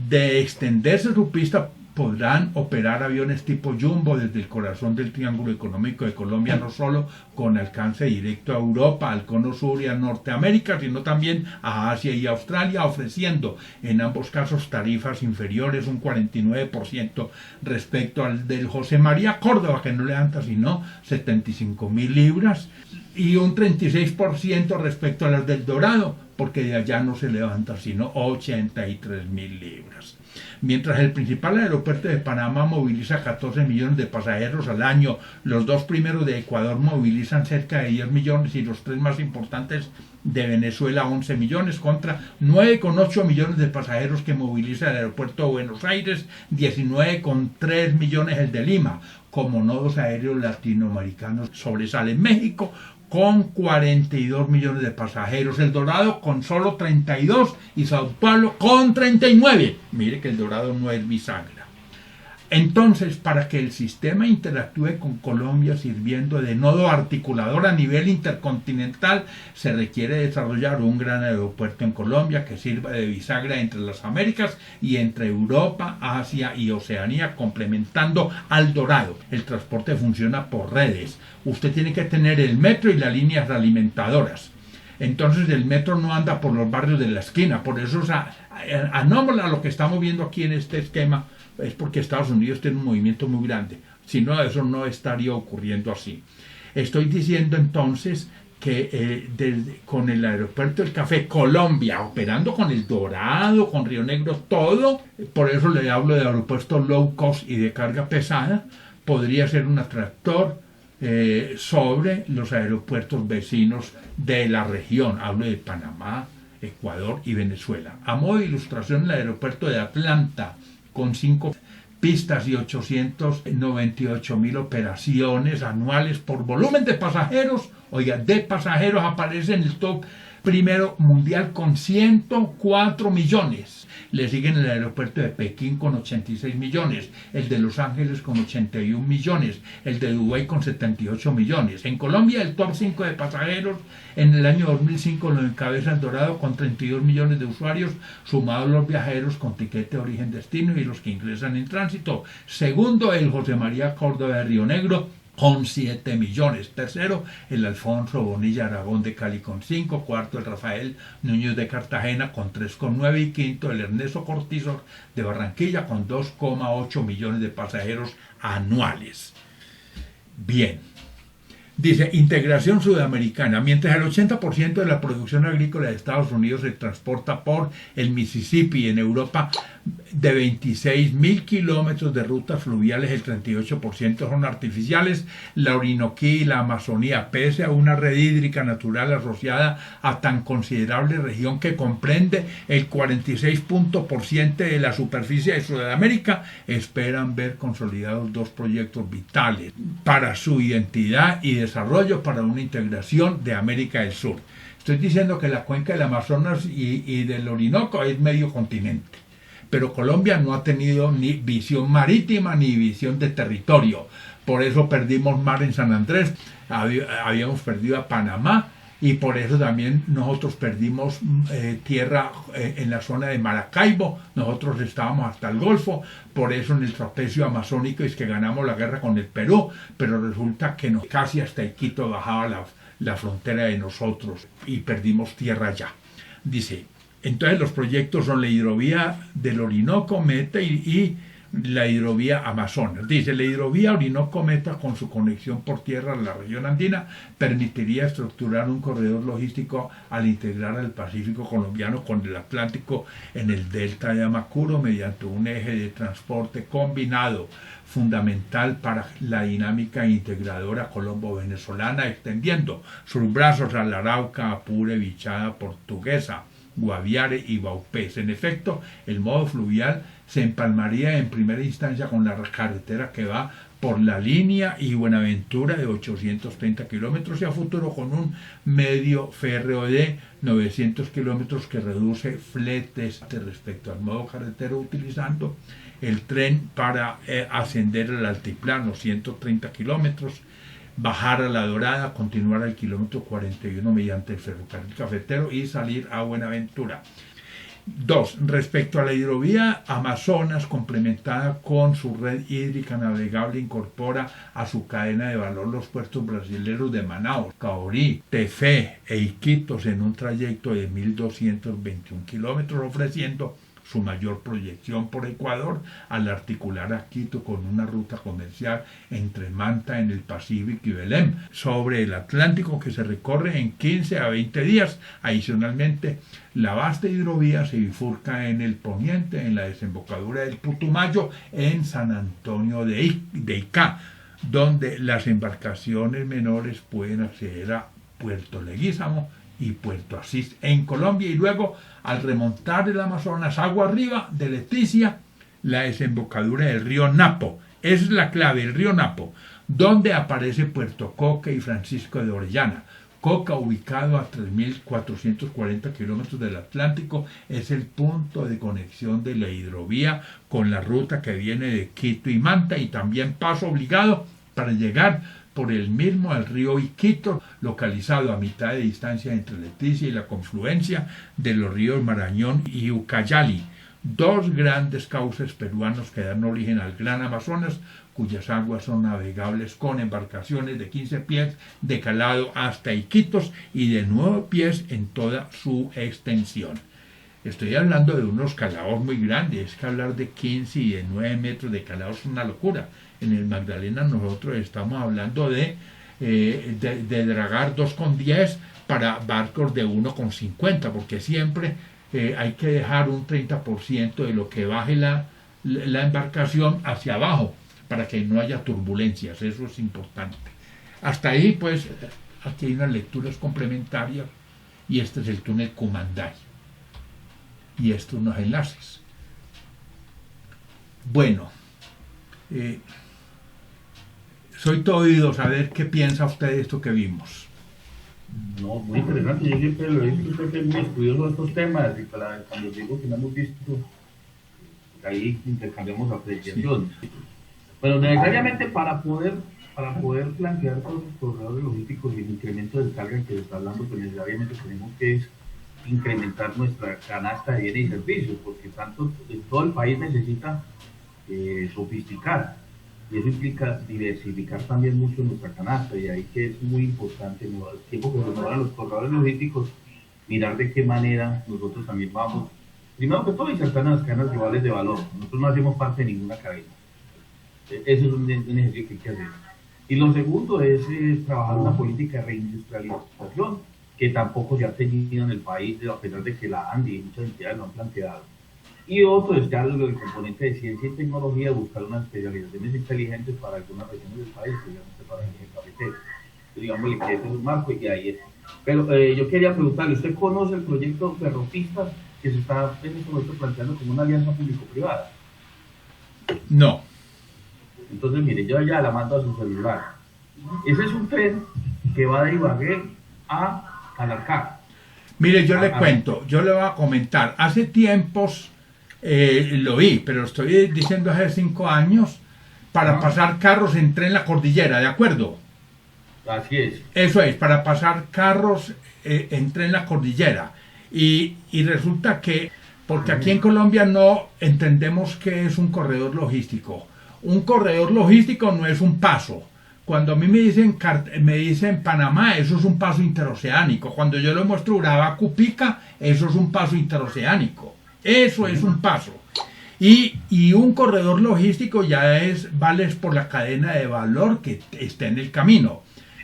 De extenderse su pista, podrán operar aviones tipo Jumbo desde el corazón del Triángulo Económico de Colombia, no solo con alcance directo a Europa, al Cono Sur y a Norteamérica, sino también a Asia y Australia, ofreciendo en ambos casos tarifas inferiores un 49% respecto al del José María Córdoba, que no levanta sino 75.000 libras, y un 36% respecto a las del Dorado, porque de allá no se levanta sino 83.000 libras. Mientras el principal aeropuerto de Panamá moviliza 14 millones de pasajeros al año, los dos primeros de Ecuador movilizan cerca de 10 millones y los tres más importantes de Venezuela 11 millones contra 9,8 millones de pasajeros que moviliza el aeropuerto de Buenos Aires, 19,3 millones el de Lima. Como nodos aéreos latinoamericanos sobresale México con 42 millones de pasajeros, el Dorado con solo 32 y Sao Paulo con 39. Mire que el Dorado no es bisagra. Entonces, para que el sistema interactúe con Colombia sirviendo de nodo articulador a nivel intercontinental, se requiere desarrollar un gran aeropuerto en Colombia que sirva de bisagra entre las Américas y entre Europa, Asia y Oceanía, complementando al Dorado. El transporte funciona por redes. Usted tiene que tener el metro y las líneas alimentadoras. Entonces el metro no anda por los barrios de la esquina, por eso es anómalo a lo que estamos viendo aquí en este esquema, es porque Estados Unidos tiene un movimiento muy grande. Si no, eso no estaría ocurriendo así. Estoy diciendo entonces que con el aeropuerto del Café, Colombia, operando con El Dorado, con Río Negro, todo, por eso le hablo de aeropuerto low cost y de carga pesada, podría ser un atractor sobre los aeropuertos vecinos de la región. Hablo de Panamá, Ecuador y Venezuela. A modo de ilustración, el aeropuerto de Atlanta, con 5 pistas y 898.000 operaciones anuales por volumen de pasajeros. Oiga, de pasajeros aparece en el top primero mundial con 104 millones. Le siguen el aeropuerto de Pekín con 86 millones, el de Los Ángeles con 81 millones, el de Dubái con 78 millones. En Colombia, el top 5 de pasajeros en el año 2005 lo encabeza El Dorado con 32 millones de usuarios, sumados los viajeros con tiquete de origen-destino y los que ingresan en tránsito. Segundo, el José María Córdoba de Río Negro, con 7 millones. Tercero, el Alfonso Bonilla Aragón de Cali con 5. Cuarto, el Rafael Núñez de Cartagena con 3,9. Y quinto, el Ernesto Cortizo de Barranquilla con 2,8 millones de pasajeros anuales. Bien. Dice, integración sudamericana. Mientras el 80% de la producción agrícola de Estados Unidos se transporta por el Mississippi, en Europa de 26.000 kilómetros de rutas fluviales, el 38% son artificiales. La Orinoquía y la Amazonía, pese a una red hídrica natural asociada a tan considerable región que comprende el 46% de la superficie de Sudamérica, esperan ver consolidados 2 proyectos vitales para su identidad y desarrollo, para una integración de América del Sur. Estoy diciendo que la cuenca del Amazonas y del Orinoco es medio continente, pero Colombia no ha tenido ni visión marítima ni visión de territorio. Por eso perdimos mar en San Andrés, habíamos perdido a Panamá, y por eso también nosotros perdimos tierra en la zona de Maracaibo. Nosotros estábamos hasta el Golfo, por eso en el trapecio amazónico es que ganamos la guerra con el Perú, pero resulta que casi hasta Iquitos bajaba la frontera de nosotros y perdimos tierra allá. Dice, entonces los proyectos son la hidrovía del Orinoco, Meta y la hidrovía Amazonas. Dice, la hidrovía Orinoco Meta, con su conexión por tierra a la región andina, permitiría estructurar un corredor logístico al integrar al Pacífico colombiano con el Atlántico en el delta de Amacuro mediante un eje de transporte combinado, fundamental para la dinámica integradora colombo-venezolana, extendiendo sus brazos al Arauca, Apure, Vichada, Portuguesa, Guaviare y Baupés. En efecto, el modo fluvial se empalmaría en primera instancia con la carretera que va por la línea y Buenaventura de 830 kilómetros y a futuro con un medio férreo de 900 kilómetros que reduce fletes respecto al modo carretero, utilizando el tren para ascender al altiplano, 130 kilómetros, bajar a La Dorada, continuar al kilómetro 41 mediante el ferrocarril cafetero y salir a Buenaventura. 2. Respecto a la hidrovía Amazonas, complementada con su red hídrica navegable, incorpora a su cadena de valor los puertos brasileños de Manaus, Caorí, Tefé e Iquitos en un trayecto de 1.221 kilómetros, ofreciendo su mayor proyección por Ecuador al articular a Quito con una ruta comercial entre Manta en el Pacífico y Belém sobre el Atlántico, que se recorre en 15 a 20 días. Adicionalmente, la vasta hidrovía se bifurca en el poniente, en la desembocadura del Putumayo, en San Antonio de Ica, donde las embarcaciones menores pueden acceder a Puerto Leguízamo y Puerto Asís en Colombia, y luego al remontar el Amazonas agua arriba de Leticia, la desembocadura del río Napo. Esa es la clave, el río Napo, donde aparece Puerto Coca y Francisco de Orellana. Coca, ubicado a 3.440 kilómetros del Atlántico, es el punto de conexión de la hidrovía con la ruta que viene de Quito y Manta, y también paso obligado para llegar por el mismo al río Iquitos, localizado a mitad de distancia entre Leticia y la confluencia de los ríos Marañón y Ucayali, 2 grandes cauces peruanos que dan origen al Gran Amazonas, cuyas aguas son navegables con embarcaciones de 15 pies de calado hasta Iquitos y de 9 pies en toda su extensión. Estoy hablando de unos calados muy grandes, es que hablar de 15 y de 9 metros de calados es una locura. En el Magdalena nosotros estamos hablando de dragar 2,10 para barcos de 1,50, porque siempre hay que dejar un 30% de lo que baje la embarcación hacia abajo para que no haya turbulencias, eso es importante. Hasta ahí pues aquí hay unas lecturas complementarias y este es el túnel Cumanday y estos unos enlaces. Bueno, soy todo oídos a ver qué piensa usted de esto que vimos. No, muy interesante. Yo siempre lo he visto usted que es muy estudioso de estos temas y cuando digo que no hemos visto, ahí intercambiamos apreciaciones. Bueno, necesariamente para poder plantear todos los corredores logísticos y el incremento del carga que se está hablando, pues necesariamente tenemos que incrementar nuestra canasta de bienes y servicios, porque tanto todo el país necesita sofisticar, y eso implica diversificar también mucho nuestra canasta, y ahí que es muy importante, en el tiempo que nos dan los corredores logísticos, mirar de qué manera nosotros también vamos, primero que todo, insertar en las cadenas globales de valor. Nosotros no hacemos parte de ninguna cadena. Eso es un ejercicio que hay que hacer. Y lo segundo es trabajar una política de reindustrialización, que tampoco se ha tenido en el país, a pesar de que la ANDI y muchas entidades lo han planteado. Y otro es ya el componente de ciencia y tecnología, buscar unas especializaciones inteligentes para algunas regiones del país, digamos para el eje cafetero. Digamos que ese es un marco y ahí es. Pero yo quería preguntarle, ¿usted conoce el proyecto Ferropistas que se está en este momento planteando como una alianza público-privada? No. Entonces, mire, yo ya la mando a su celular. Ese es un tren que va de Ibagué a Calarcá. Mire, yo le cuento, yo le voy a comentar. Hace tiempos lo vi, pero estoy diciendo hace 5 años, para pasar carros en tren la cordillera, ¿de acuerdo? Así es. Eso es, para pasar carros en tren la cordillera. Y resulta que, porque aquí en Colombia no entendemos qué es un corredor logístico. Un corredor logístico no es un paso. Cuando a mí me dicen Panamá, eso es un paso interoceánico. Cuando yo le muestro Urabá, Cupica, eso es un paso interoceánico. Eso es un paso. Y un corredor logístico ya vale por la cadena de valor que está en el camino.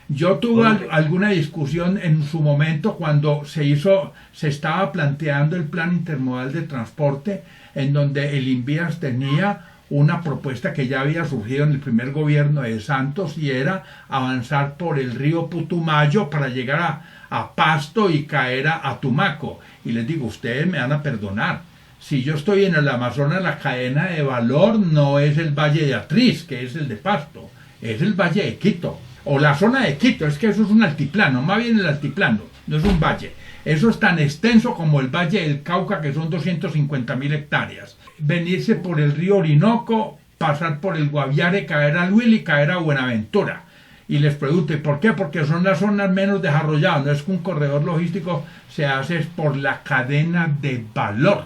Yo tuve alguna discusión en su momento cuando se estaba planteando el plan intermodal de transporte, en donde el INVIAS tenía una propuesta que ya había surgido en el primer gobierno de Santos, y era avanzar por el río Putumayo para llegar a Pasto y caer a Tumaco. Y les digo, ustedes me van a perdonar, si yo estoy en el Amazonas, la cadena de valor no es el Valle de Atriz, que es el de Pasto, es el Valle de Quito, o la zona de Quito. Es que eso es un altiplano, más bien el altiplano, no es un valle. Eso es tan extenso como el Valle del Cauca, que son 250.000 hectáreas. Venirse por el río Orinoco, pasar por el Guaviare, caer a Huila y caer a Buenaventura. Y les pregunto, ¿por qué? Porque son las zonas menos desarrolladas. No es que un corredor logístico se hace por la cadena de valor.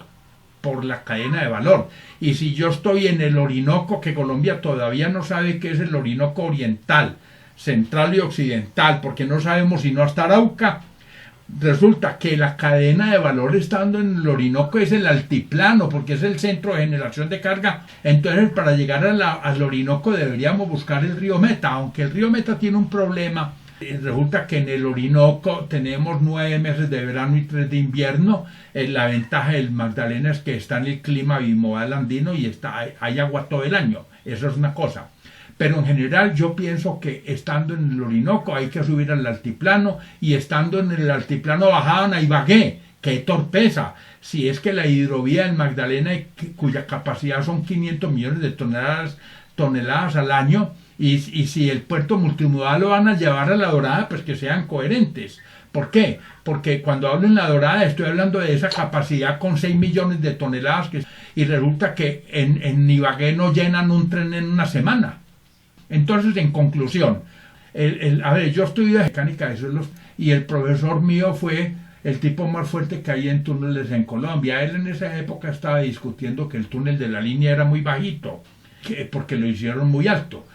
Por la cadena de valor. Y si yo estoy en el Orinoco, que Colombia todavía no sabe qué es el Orinoco oriental, central y occidental, porque no sabemos si no hasta Arauca, resulta que la cadena de valor estando en el Orinoco es el altiplano, porque es el centro de generación de carga. Entonces, para llegar al Orinoco deberíamos buscar el río Meta, aunque el río Meta tiene un problema. Resulta que en el Orinoco tenemos 9 meses de verano y 3 de invierno. La ventaja del Magdalena es que está en el clima bimodal andino y hay agua todo el año. Eso es una cosa. Pero en general yo pienso que estando en el Orinoco hay que subir al altiplano, y estando en el altiplano bajaban a Ibagué. ¡Qué torpeza! Si es que la hidrovía del Magdalena, cuya capacidad son 500 millones de toneladas al año, y si el puerto multimodal lo van a llevar a La Dorada, pues que sean coherentes. ¿Por qué? Porque cuando hablo en La Dorada estoy hablando de esa capacidad con 6 millones de toneladas, y resulta que en Ibagué no llenan un tren en una semana. Entonces, en conclusión, a ver, yo estudié mecánica de suelos y el profesor mío fue el tipo más fuerte que hay en túneles en Colombia. Él en esa época estaba discutiendo que el túnel de la línea era muy bajito, porque lo hicieron muy alto.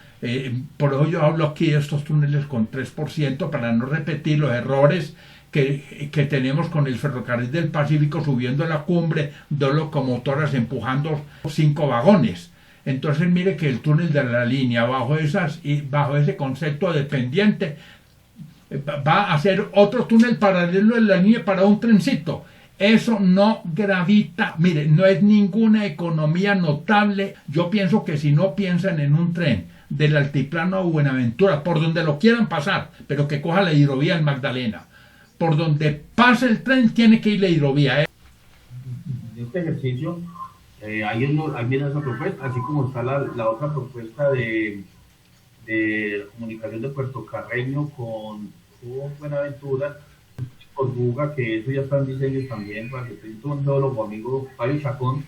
Por eso yo hablo aquí de estos túneles con 3% para no repetir los errores que tenemos con el ferrocarril del Pacífico subiendo a la cumbre, 2 locomotoras empujando 5 vagones. Entonces mire que el túnel de la línea bajo ese concepto dependiente va a ser otro túnel paralelo de la línea para un trencito. Eso no gravita, mire, no es ninguna economía notable. Yo pienso que si no piensan en un tren del altiplano a Buenaventura, por donde lo quieran pasar, pero que coja la hidrovía del Magdalena, por donde pasa el tren tiene que ir la hidrovía. Este ejercicio, ahí viene esa propuesta, así como está la otra propuesta de comunicación de Puerto Carreño con Buenaventura, por Buga, que eso ya está en diseño también, para que estoy un geólogo amigo Fabio Chacón,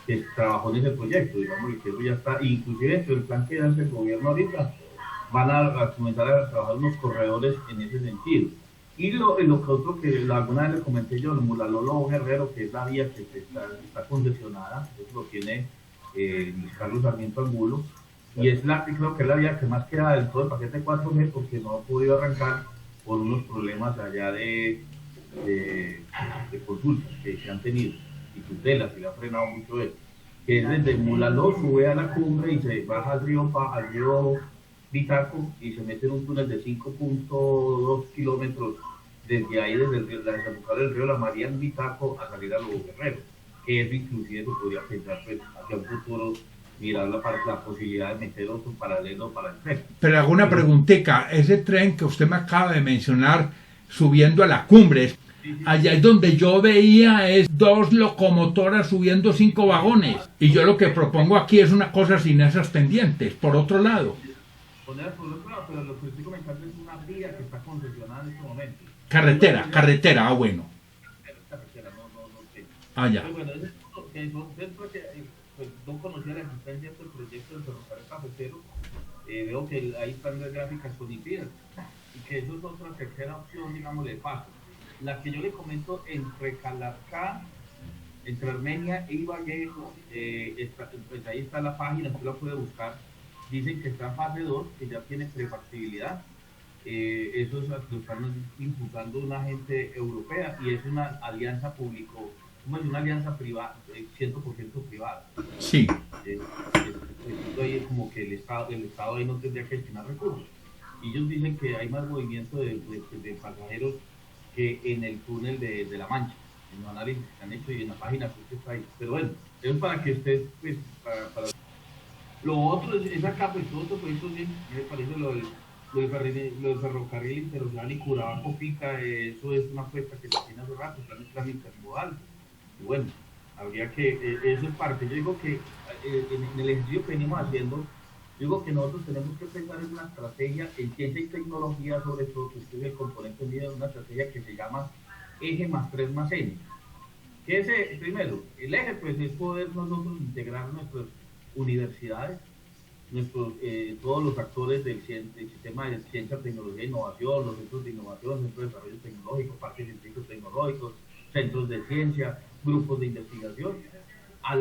que trabajó en ese proyecto, digamos, que eso ya está, inclusive dentro del plan que hace el gobierno ahorita, van a comenzar a trabajar unos corredores en ese sentido. Y lo que otro que alguna vez les comenté yo, el Mulalolo Guerrero, que es la vía que está concesionada, eso lo tiene Luis Carlos Sarmiento Angulo, y creo que es la vía que más queda del todo el paquete 4G, porque no ha podido arrancar por unos problemas allá de consultas que se han tenido y tutelas, se le ha frenado mucho eso, que es desde Mulaló, sube a la cumbre y se baja al río Bitaco y se mete en un túnel de 5.2 kilómetros desde ahí, desde la desembocadura del río La María en Bitaco a salir a Lobo Guerrero, que eso inclusive se podría pensar pues, hacia un futuro, mirar la posibilidad de meter otro paralelo para el tren. Pero hago una preguntita, ese tren que usted me acaba de mencionar subiendo a la cumbre, allá es donde yo veía es 2 locomotoras subiendo 5 vagones, y yo lo que propongo aquí es una cosa sin esas pendientes, por otro lado. Pero lo que estoy comentando es una vía que está concesionada en este momento. Carretera, bueno. Carretera, no sé. Ya. Pues bueno, pues, no conocía la existencia de este proyecto del ferrocarril cafetero. Veo que ahí están las gráficas con IPIR, y que eso es otra tercera opción, digamos, de paso. La que yo le comento entre Calarcá, entre Armenia e Ibagué, pues ahí está la página, usted la puede buscar. Dicen que está en fase 2, que ya tiene prefactibilidad. Eso lo están impulsando una agente europea y es una alianza una alianza privada, 100% privada. Sí. Ahí es como que el Estado ahí no tendría que destinar recursos. Y ellos dicen que hay más movimiento de pasajeros que en el túnel de La Mancha, en los análisis que han hecho y en la página que usted está ahí. Pero bueno, eso es para que usted, pues, para lo otro es acá, pues todo esto me parece lo del ferrocarril interoceánico y Curabaco-Pica, eso es una apuesta que se tiene hace rato, está en el plan intermodal. Y bueno, habría que, eso es parte. Yo digo que en el ejercicio que venimos haciendo, digo que nosotros tenemos que pensar en una estrategia en ciencia y tecnología, sobre todo, que este es el componente mío de una estrategia que se llama eje más 3 más N. ¿Qué es primero? El eje, pues, es poder nosotros integrar nuestras universidades, todos los actores del sistema de ciencia, tecnología e innovación, los centros de innovación, centros de desarrollo tecnológico, parques científicos tecnológicos, centros de ciencia, grupos de investigación, a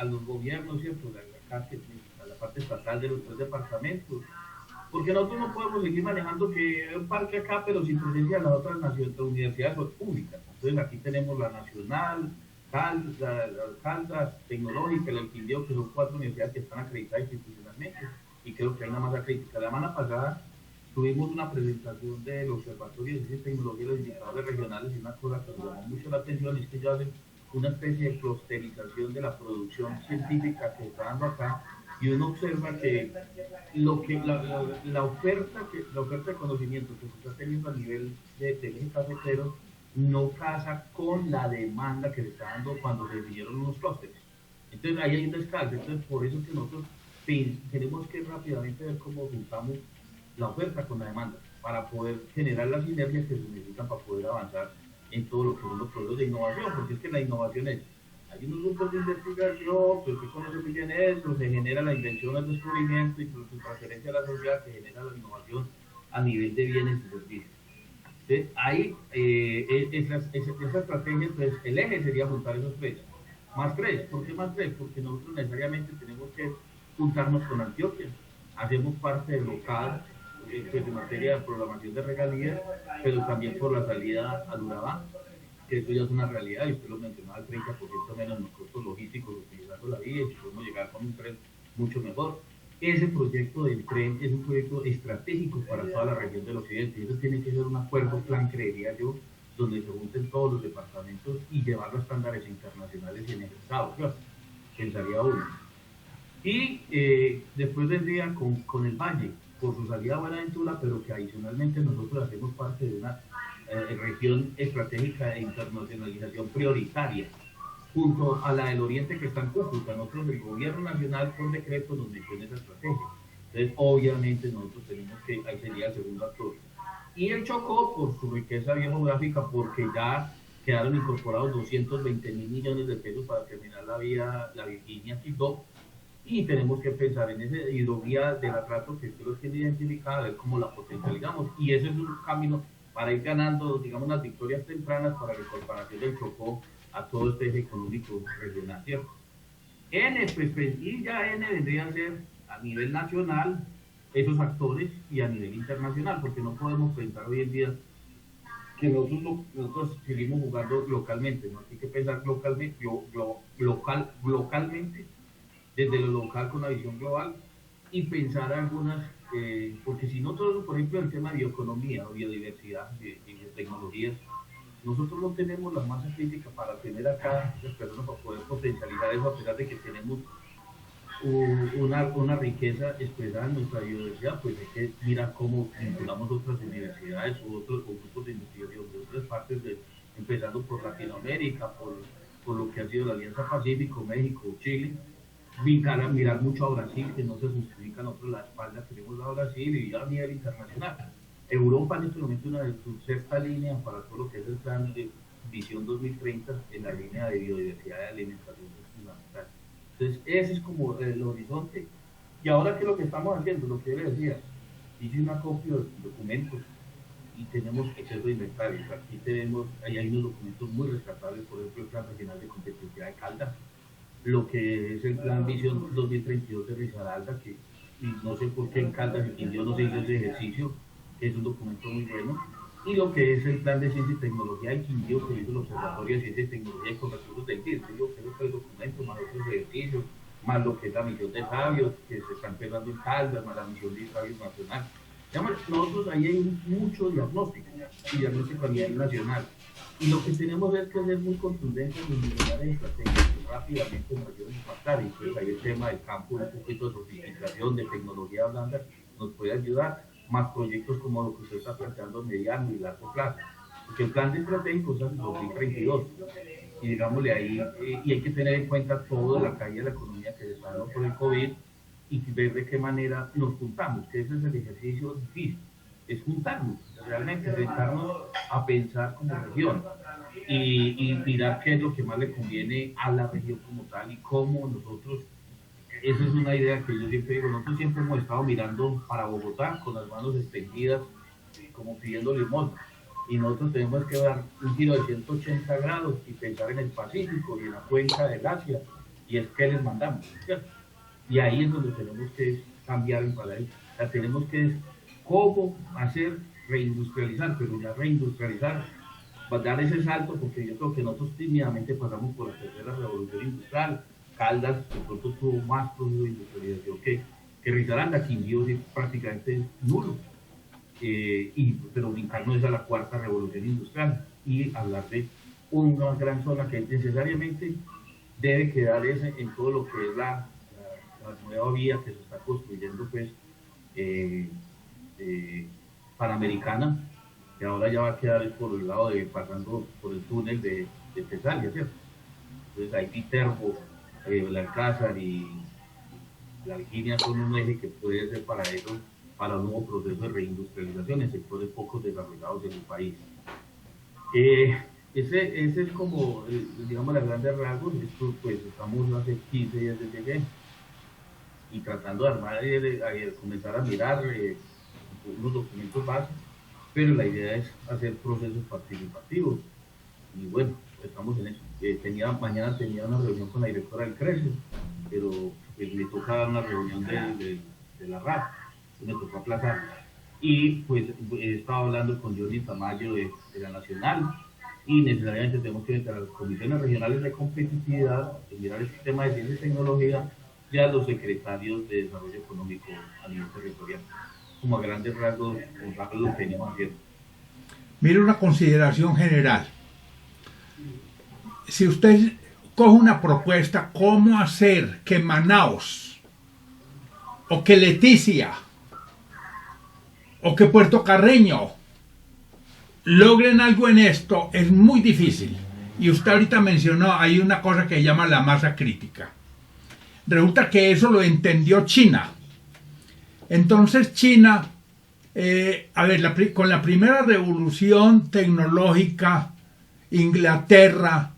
los gobiernos, ¿cierto? A la parte estatal de los 3 departamentos, porque nosotros no podemos seguir manejando que hay un parque acá, pero sin presencia de las otras universidades públicas. Entonces aquí tenemos la Nacional, Caldas, Tecnológica, el Quindío, que son 4 universidades que están acreditadas institucionalmente, y creo que hay una más acreditada. La semana pasada tuvimos una presentación del Observatorio de Ciencia y Tecnología de los Indicadores Regionales, y una cosa que me llamó mucho la atención es que ellos hacen una especie de clusterización de la producción científica que se está dando acá, y uno observa que la oferta de conocimiento que se está teniendo a nivel de eje cafetero no casa con la demanda que se está dando cuando se definieron unos clústeres. Entonces ahí hay un descalce. Entonces por eso es que nosotros tenemos que rápidamente ver cómo juntamos la oferta con la demanda para poder generar las sinergias que se necesitan para poder avanzar en todo lo que son los procesos de innovación, porque es que la innovación es, hay unos grupos de investigación, pues usted conoce muy bien eso, se genera la invención, el descubrimiento y su transferencia a la sociedad, que genera la innovación a nivel de bienes y servicios. Entonces, ahí, esa estrategia, entonces, el eje sería juntar esos 3. Más 3, ¿por qué más 3? Porque nosotros necesariamente tenemos que juntarnos con Antioquia. Hacemos parte del local, pues, en materia de programación de regalías, pero también por la salida al Urabá, que eso ya es una realidad, y usted lo mencionaba, el 30% menos en los costos logísticos utilizando la vía, y si podemos llegar con un tren mucho mejor. Ese proyecto del tren es un proyecto estratégico para toda la región del occidente, y eso tiene que ser un acuerdo, plan, creería yo, donde se junten todos los departamentos y llevarlo a estándares internacionales y en el Estado, claro, pensaría uno. Y después vendría con el Valle, por su salida a Buenaventura, pero que adicionalmente nosotros hacemos parte de una región estratégica de internacionalización prioritaria, junto a la del Oriente que está en Cúcuta. Nosotros, el gobierno nacional, por decreto, nos menciona esa estrategia. Entonces, obviamente, nosotros tenemos que, ahí sería el segundo actor. Y el Chocó, por su riqueza biográfica, porque ya quedaron incorporados 220.000 millones de pesos para terminar la vía, la Virginia-Quibdó, y tenemos que pensar en esa hidrovía del atrato que usted lo tiene identificada, a ver cómo la potencializamos, y ese es un camino para ir ganando, digamos, unas victorias tempranas para la incorporación del Chocó a todo este eje económico regional, ¿cierto? Pues, y ya N vendría a ser a nivel nacional esos actores y a nivel internacional, porque no podemos pensar hoy en día que nosotros seguimos jugando localmente, ¿no? Hay que pensar localmente, desde lo local con la visión global, y pensar algunas, porque si nosotros, por ejemplo, el tema de bioeconomía o biodiversidad y tecnologías, nosotros no tenemos la masa crítica para tener acá las personas para poder potencializar eso, a pesar de que tenemos una riqueza expresada en nuestra biodiversidad, pues hay que mirar cómo vinculamos otras universidades o otros grupos de investigación de otras partes, empezando por Latinoamérica, por lo que ha sido la Alianza Pacífico, México, Chile, mirar mucho a Brasil, que no se justifica nosotros la espalda que le hemos dado a Brasil, y a nivel internacional. Europa en este momento es una de sus sexta línea para todo lo que es el plan de Visión 2030 en la línea de biodiversidad de alimentación fundamental. Entonces, ese es como el horizonte. Y ahora, ¿qué es lo que estamos haciendo? Lo que yo le decía, hice una copia de documentos y tenemos exceso de inventarios. Aquí tenemos, ahí hay unos documentos muy rescatables, por ejemplo, el Plan Regional de Competitividad de Caldas, lo que es el Plan Visión 2032 de Risaralda, que y no sé por qué en Caldas y Quindío no se hizo ese ejercicio, que es un documento muy bueno, y lo que es el Plan de Ciencia y Tecnología de Quindío, que hizo el Observatorio de Ciencia y Tecnología y con recursos del DIR, que es el documento, más otros ejercicios, más lo que es la misión de sabios, que se está empezando en Caldas, más la misión de sabios nacional. Nosotros ahí hay mucho diagnóstico, y diagnóstico a nivel nacional. Y lo que tenemos es que ser muy contundentes en generar estrategias que rápidamente nos ayuden a impactar. Y pues ahí el tema del campo, un poquito de sofisticación, de tecnología blanda, nos puede ayudar. Más proyectos como lo que usted está planteando a mediano y largo plazo. Porque el plan de estratégico es hasta el 2032. Y digámosle ahí, y hay que tener en cuenta toda la caída de la economía que se está dando por el COVID y ver de qué manera nos juntamos, que ese es el ejercicio difícil. Es juntarnos, realmente sentarnos a pensar como región y mirar qué es lo que más le conviene a la región como tal y cómo nosotros, esa es una idea que yo siempre digo, nosotros siempre hemos estado mirando para Bogotá con las manos extendidas como pidiendo limosna, y nosotros tenemos que dar un giro de 180 grados y pensar en el Pacífico y en la cuenca del Asia, y es que les mandamos, ¿cierto? Y ahí es donde tenemos que cambiar el paradigma, o sea, tenemos que cómo hacer reindustrializar, pero ya reindustrializar, dar ese salto, porque yo creo que nosotros tímidamente pasamos por la tercera revolución industrial. Caldas de pronto tuvo más proceso de industrialización que Risaralda, Quindío sí, prácticamente es nulo, pero brincarnos es a la cuarta revolución industrial y hablar de una gran zona que necesariamente debe quedar en todo lo que es la nueva vía que se está construyendo, pues, Panamericana, que ahora ya va a quedar por el lado de, pasando por el túnel de Tesalia, ¿cierto? Entonces ahí Viterbo, el Alcázar y la Virginia son un eje que puede ser para eso, para un nuevo proceso de reindustrialización en sectores poco desarrollados en el país. Ese es como, digamos, las grandes rasgos. Esto, pues, estamos hace 15 días desde llegué y tratando de armar, comenzar a mirar unos documentos básicos, pero la idea es hacer procesos participativos. Y bueno, estamos en eso. Mañana tenía una reunión con la directora del CRECE, pero me toca dar una reunión de la RAP, me tocó aplazar. y pues he estado hablando con Johnny Tamayo de la Nacional, y necesariamente tenemos que entrar a las comisiones regionales de competitividad, mirar el sistema de ciencia y tecnología, y a los secretarios de desarrollo económico a nivel territorial. Como a grandes rasgos, lo que venimos haciendo. Mire, una consideración general. Si usted coge una propuesta, ¿cómo hacer que Manaos, o que Leticia, o que Puerto Carreño logren algo en esto? Es muy difícil. Y usted ahorita mencionó, hay una cosa que se llama la masa crítica. Resulta que eso lo entendió China. Entonces China, con la primera revolución tecnológica, Inglaterra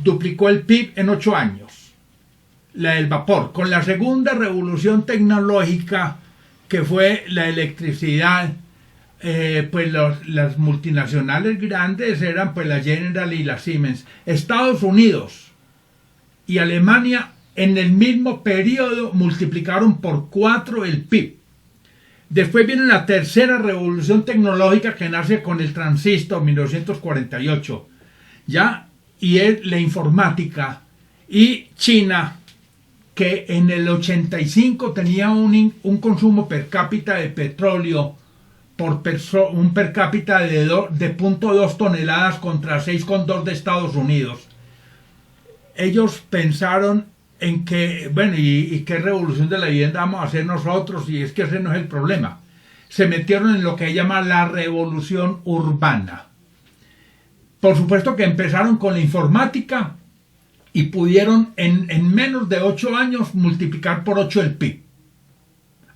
duplicó el PIB en 8 años, la del vapor. Con la segunda revolución tecnológica, que fue la electricidad, pues las multinacionales grandes eran pues la General y la Siemens. Estados Unidos y Alemania en el mismo periodo multiplicaron por 4 el PIB. Después viene la tercera revolución tecnológica, que nace con el transistor 1948, ¿ya? Y es la informática. Y China, que en el 85 tenía un consumo per cápita de petróleo un per cápita de 0.2 toneladas contra 6,2 de Estados Unidos. Ellos pensaron en que, bueno, ¿y qué revolución de la vivienda vamos a hacer nosotros? Y es que ese no es el problema. Se metieron en lo que se llama la revolución urbana. Por supuesto que empezaron con la informática y pudieron en menos de 8 años multiplicar por 8 el PIB.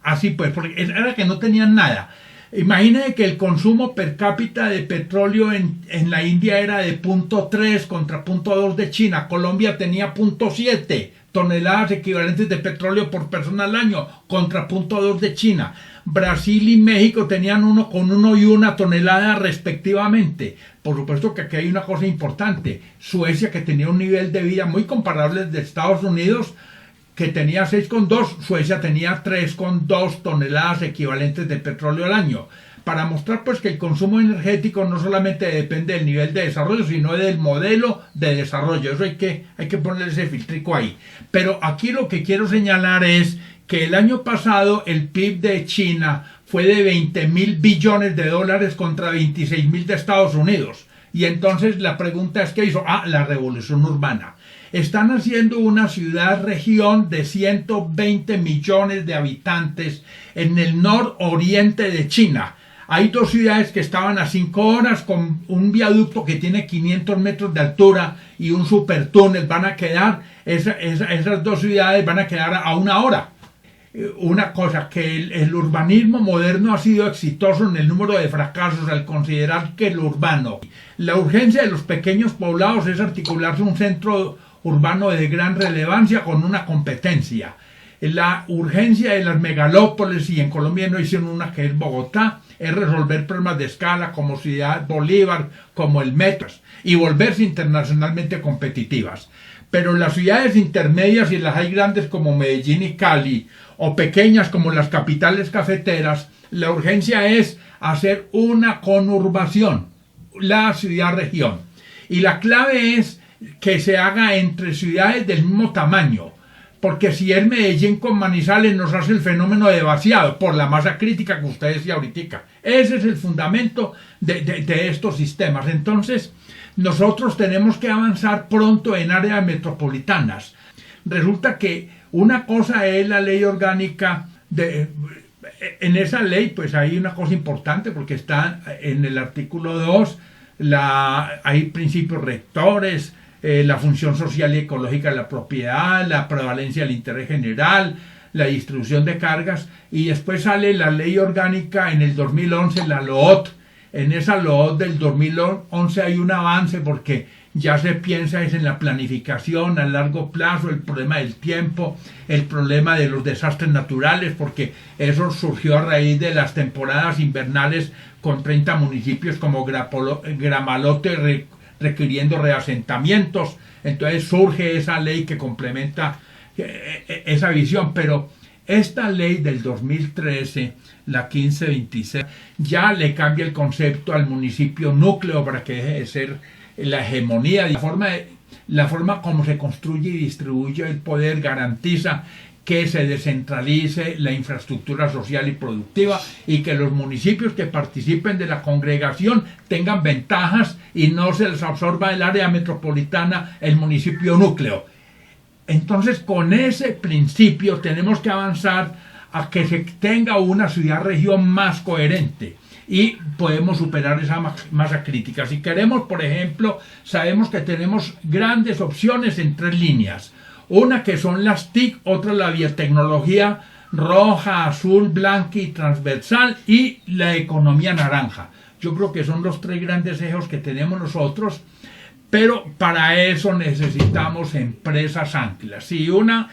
Así pues, porque era que no tenían nada. Imagínense que el consumo per cápita de petróleo en la India era de 0.3 contra 0.2 de China. Colombia tenía 0.7 toneladas equivalentes de petróleo por persona al año contra 0.2 de China. Brasil y México tenían 1,1 y 1 tonelada respectivamente. Por supuesto que aquí hay una cosa importante. Suecia, que tenía un nivel de vida muy comparable de Estados Unidos, que tenía 6,2, Suecia tenía 3,2 toneladas equivalentes de petróleo al año. Para mostrar pues que el consumo energético no solamente depende del nivel de desarrollo, sino del modelo de desarrollo. Eso hay que ponerle ese filtrico ahí. Pero aquí lo que quiero señalar es que el año pasado el PIB de China fue de 20.000 billones de dólares contra 26.000 de Estados Unidos. Y entonces la pregunta es, ¿qué hizo? La revolución urbana. Están haciendo una ciudad-región de 120 millones de habitantes en el nororiente de China. Hay 2 ciudades que estaban a 5 horas con un viaducto que tiene 500 metros de altura y un supertúnel. Van a quedar, esas 2 ciudades van a quedar a 1 hora. Una cosa, que el urbanismo moderno ha sido exitoso en el número de fracasos al considerar que el urbano, la urgencia de los pequeños poblados es articularse un centro urbano de gran relevancia con una competencia. La urgencia de las megalópolis, y en Colombia no hicieron una, que es Bogotá, es resolver problemas de escala como Ciudad Bolívar, como el Metro, y volverse internacionalmente competitivas. Pero las ciudades intermedias, y las hay grandes como Medellín y Cali, o pequeñas como las capitales cafeteras, la urgencia es hacer una conurbación, la ciudad-región. Y la clave es que se haga entre ciudades del mismo tamaño, porque si es Medellín con Manizales nos hace el fenómeno de vaciado por la masa crítica que usted decía ahorita. Ese es el fundamento de estos sistemas. Entonces nosotros tenemos que avanzar pronto en áreas metropolitanas. Resulta que una cosa es la ley orgánica en esa ley pues hay una cosa importante, porque está en el artículo 2, hay principios rectores, la función social y ecológica de la propiedad, la prevalencia del interés general, la distribución de cargas, y después sale la ley orgánica en el 2011, la LOOT. En esa LOOT del 2011 hay un avance, porque ya se piensa es en la planificación a largo plazo, el problema del tiempo, el problema de los desastres naturales, porque eso surgió a raíz de las temporadas invernales con 30 municipios como Gramalote requiriendo reasentamientos. Entonces surge esa ley que complementa esa visión. Pero Esta ley del 2013, la 1526, ya le cambia el concepto al municipio núcleo para que deje de ser la hegemonía. La forma como se construye y distribuye el poder garantiza que se descentralice la infraestructura social y productiva y que los municipios que participen de la congregación tengan ventajas y no se les absorba el área metropolitana, el municipio núcleo. Entonces, con ese principio tenemos que avanzar a que se tenga una ciudad-región más coherente y podemos superar esa masa crítica. Si queremos, por ejemplo, sabemos que tenemos grandes opciones en 3 líneas. Una que son las TIC, otra la biotecnología roja, azul, blanca y transversal, y la economía naranja. Yo creo que son los 3 grandes ejes que tenemos nosotros, pero para eso necesitamos empresas anclas. Si una,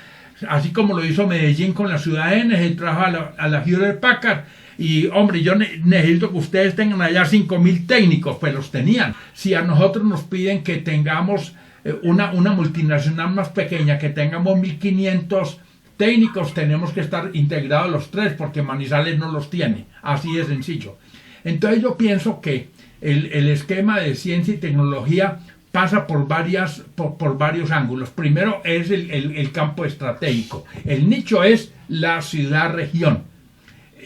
así como lo hizo Medellín con la ciudad N, se trajo a la Hewlett Packard, y hombre, yo necesito que ustedes tengan allá 5.000 técnicos, pues los tenían. Si a nosotros nos piden que tengamos una multinacional más pequeña, que tengamos 1.500 técnicos, tenemos que estar integrados los 3 porque Manizales no los tiene, así de sencillo. Entonces yo pienso que el esquema de ciencia y tecnología pasa por varios ángulos. Primero es el campo estratégico, el nicho es la ciudad-región.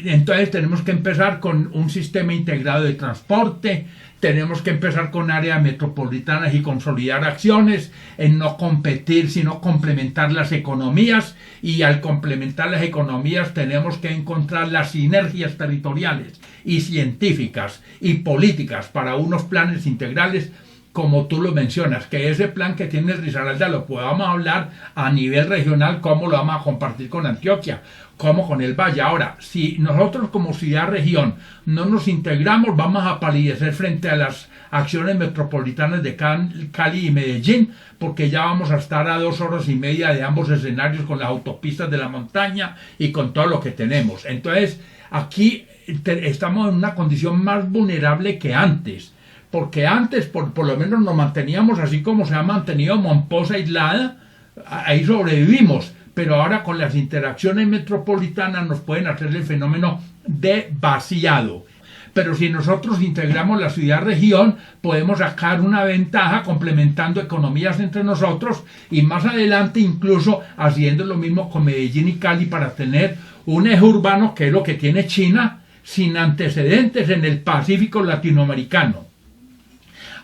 Entonces tenemos que empezar con un sistema integrado de transporte, tenemos que empezar con áreas metropolitanas y consolidar acciones en no competir, sino complementar las economías, y al complementar las economías tenemos que encontrar las sinergias territoriales y científicas y políticas para unos planes integrales, como tú lo mencionas, que ese plan que tiene Risaralda lo podamos hablar a nivel regional, cómo lo vamos a compartir con Antioquia, cómo con el Valle. Ahora, si nosotros como ciudad-región no nos integramos, vamos a palidecer frente a las acciones metropolitanas de Cali y Medellín, porque ya vamos a estar a 2 horas y media de ambos escenarios con las autopistas de la montaña y con todo lo que tenemos. Entonces, aquí estamos en una condición más vulnerable que antes, porque antes por lo menos nos manteníamos así como se ha mantenido Mompox aislada, ahí sobrevivimos, pero ahora con las interacciones metropolitanas nos pueden hacer el fenómeno de vaciado. Pero si nosotros integramos la ciudad-región, podemos sacar una ventaja complementando economías entre nosotros y más adelante incluso haciendo lo mismo con Medellín y Cali para tener un eje urbano, que es lo que tiene China, sin antecedentes en el Pacífico latinoamericano.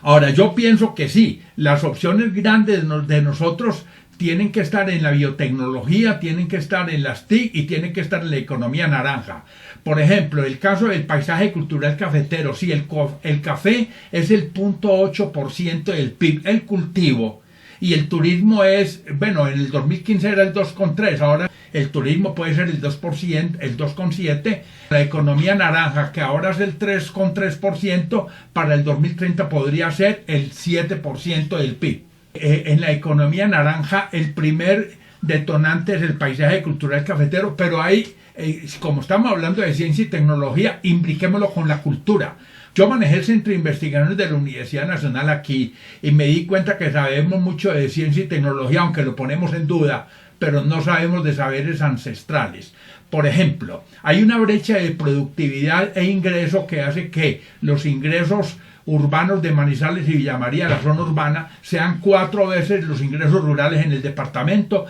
Ahora, yo pienso que sí, las opciones grandes de nosotros tienen que estar en la biotecnología, tienen que estar en las TIC y tienen que estar en la economía naranja. Por ejemplo, el caso del paisaje cultural cafetero, sí, el café es el 0.8% del PIB, el cultivo, y el turismo es, bueno, en el 2015 era el 2.3%, ahora el turismo puede ser el 2%, el 2.7%, la economía naranja, que ahora es el 3.3%, para el 2030 podría ser el 7% del PIB. En la economía naranja, el primer detonante es el paisaje cultural cafetero, pero ahí, como estamos hablando de ciencia y tecnología, impliquémoslo con la cultura. Yo manejé el Centro de Investigaciones de la Universidad Nacional aquí y me di cuenta que sabemos mucho de ciencia y tecnología, aunque lo ponemos en duda, pero no sabemos de saberes ancestrales. Por ejemplo, hay una brecha de productividad e ingreso que hace que los ingresos urbanos de Manizales y Villa María, la zona urbana, sean 4 veces los ingresos rurales en el departamento,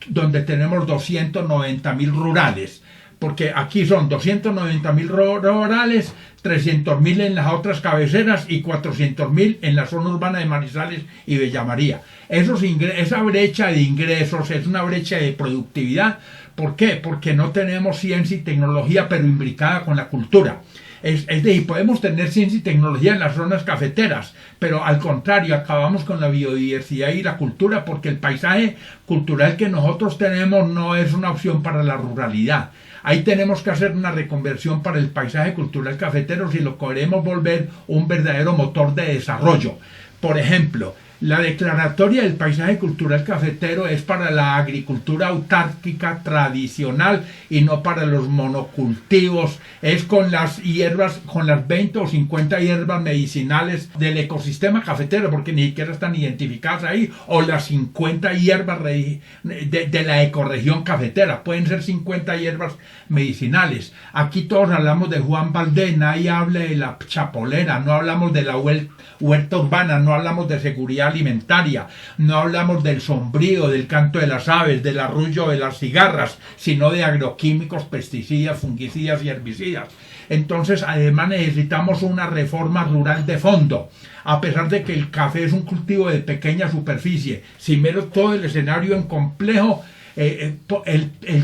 donde tenemos 290.000 rurales. Porque aquí son 290.000 rurales, 300.000 en las otras cabeceras y 400.000 en la zona urbana de Manizales y Villa María. Esa brecha de ingresos es una brecha de productividad. ¿Por qué? Porque no tenemos ciencia y tecnología, pero imbricada con la cultura. Es decir, podemos tener ciencia y tecnología en las zonas cafeteras, pero al contrario, acabamos con la biodiversidad y la cultura, porque el paisaje cultural que nosotros tenemos no es una opción para la ruralidad. Ahí tenemos que hacer una reconversión para el paisaje cultural cafetero si lo queremos volver un verdadero motor de desarrollo. Por ejemplo, La declaratoria del paisaje cultural cafetero es para la agricultura autárquica tradicional y no para los monocultivos. Es con las hierbas, con las 20 o 50 hierbas medicinales del ecosistema cafetero, porque ni siquiera están identificadas ahí, o las 50 hierbas de la ecorregión cafetera. Pueden ser 50 hierbas medicinales. Aquí todos hablamos de Juan Valdés, nadie habla de la chapolera, no hablamos de la huerta urbana, no hablamos de seguridad alimentaria, no hablamos del sombrío, del canto de las aves, del arrullo de las cigarras, sino de agroquímicos, pesticidas, fungicidas y herbicidas. Entonces, además necesitamos una reforma rural de fondo. A pesar de que el café es un cultivo de pequeña superficie, si miro todo el escenario en complejo, el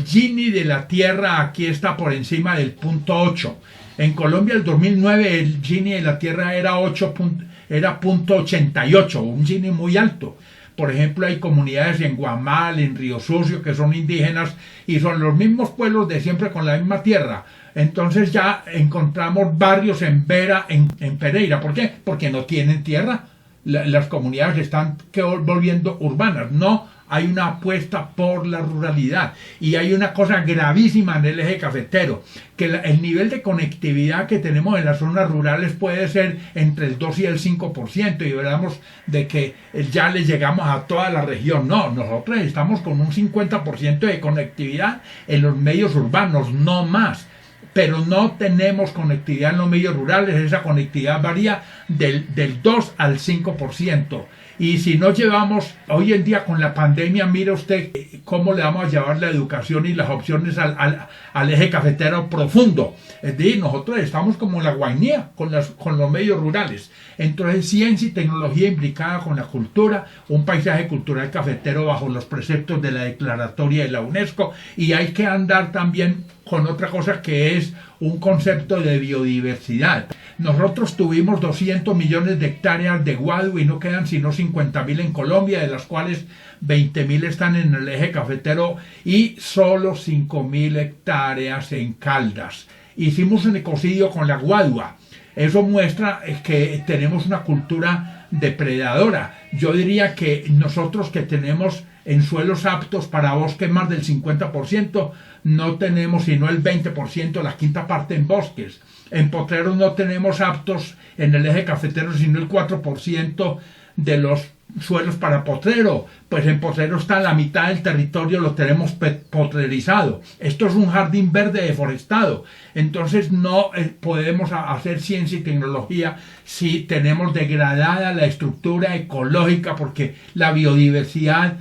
Gini de la tierra aquí está por encima del punto 8. En Colombia, el 2009, el Gini de la tierra era 0.88, un Gini muy alto. Por ejemplo, hay comunidades en Guamal, en Río Sucio, que son indígenas y son los mismos pueblos de siempre con la misma tierra. Entonces ya encontramos barrios en Vera, en Pereira. ¿Por qué? Porque no tienen tierra. Las comunidades están volviendo urbanas. No hay una apuesta por la ruralidad. Y hay una cosa gravísima en el eje cafetero, que el nivel de conectividad que tenemos en las zonas rurales puede ser entre el 2 y el 5%, y hablamos de que ya le llegamos a toda la región. No, nosotros estamos con un 50% de conectividad en los medios urbanos, no más. Pero no tenemos conectividad en los medios rurales. Esa conectividad varía del 2 al 5%. Y si no llevamos, hoy en día con la pandemia, mire usted cómo le vamos a llevar la educación y las opciones al eje cafetero profundo. Es decir, nosotros estamos como la Guainía con los medios rurales. Entonces, ciencia y tecnología implicada con la cultura, un paisaje cultural cafetero bajo los preceptos de la declaratoria de la UNESCO, y hay que andar también con otra cosa que es un concepto de biodiversidad. Nosotros tuvimos 200 millones de hectáreas de guadu y no quedan sino 50.000 en Colombia, de las cuales 20.000 están en el eje cafetero y solo 5.000 hectáreas en Caldas. Hicimos un ecocidio con la guadua. Eso muestra que tenemos una cultura depredadora. Yo diría que nosotros, que tenemos en suelos aptos para bosque más del 50%, no tenemos sino el 20%, la quinta parte en bosques. En potreros no tenemos aptos en el eje cafetero sino el 4% de los suelos para potrero. Pues en potrero está la mitad del territorio, lo tenemos potrerizado. Esto es un jardín verde deforestado. Entonces no podemos hacer ciencia y tecnología si tenemos degradada la estructura ecológica, porque la biodiversidad,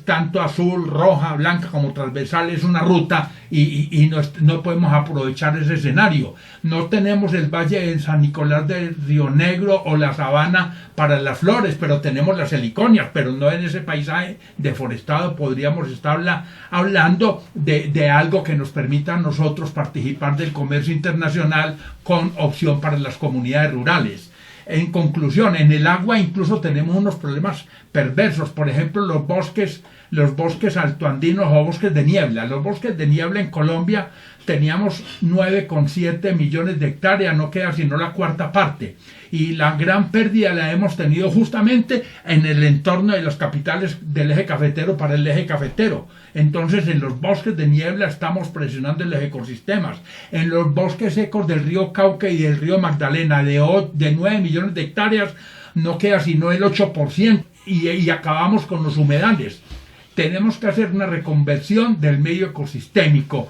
tanto azul, roja, blanca como transversal, es una ruta y no podemos aprovechar ese escenario. No tenemos el Valle de San Nicolás del Río Negro o la sabana para las flores, pero tenemos las heliconias, pero no en ese paisaje deforestado. Podríamos estar hablando de algo que nos permita a nosotros participar del comercio internacional con opción para las comunidades rurales. En conclusión, en el agua incluso tenemos unos problemas perversos. Por ejemplo, los bosques altoandinos o bosques de niebla. Los bosques de niebla en Colombia teníamos 9,7 millones de hectáreas, no queda sino la cuarta parte. Y la gran pérdida la hemos tenido justamente en el entorno de las capitales del eje cafetero para el eje cafetero. Entonces, en los bosques de niebla estamos presionando los ecosistemas. En los bosques secos del río Cauca y del río Magdalena, de 9 millones de hectáreas, no queda sino el 8%, y acabamos con los humedales. Tenemos que hacer una reconversión del medio ecosistémico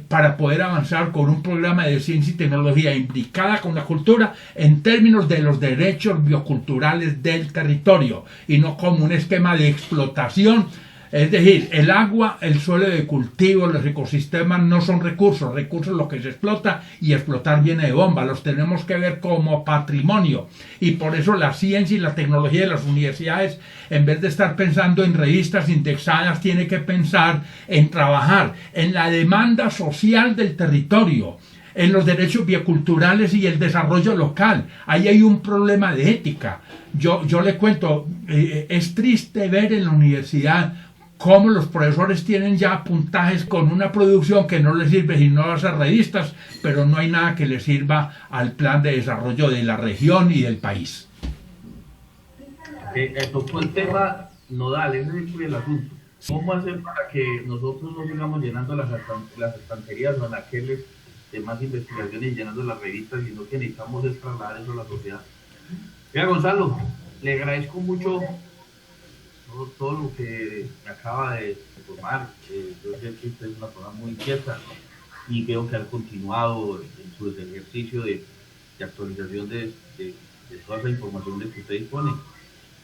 para poder avanzar con un programa de ciencia y tecnología implicada con la cultura en términos de los derechos bioculturales del territorio y no como un esquema de explotación. Es decir, el agua, el suelo de cultivo, los ecosistemas no son recursos lo que se explota, y explotar viene de bomba. Los tenemos que ver como patrimonio, y por eso la ciencia y la tecnología de las universidades, en vez de estar pensando en revistas indexadas, tiene que pensar en trabajar en la demanda social del territorio, en los derechos bioculturales y el desarrollo local. Ahí hay un problema de ética. Yo le cuento, es triste ver en la universidad cómo los profesores tienen ya puntajes con una producción que no les sirve sino a esas revistas, pero no hay nada que les sirva al plan de desarrollo de la región y del país. Tocó el tema nodal, ese es el asunto. ¿Cómo hacer para que nosotros no sigamos llenando las estanterías o anaqueles de más investigaciones y llenando las revistas, sino que necesitamos es trasladar eso a la sociedad? Mira, Gonzalo, le agradezco mucho todo lo que me acaba de informar. Yo sé que usted es una persona muy inquieta y veo que ha continuado en su ejercicio de actualización de toda esa información de que usted dispone.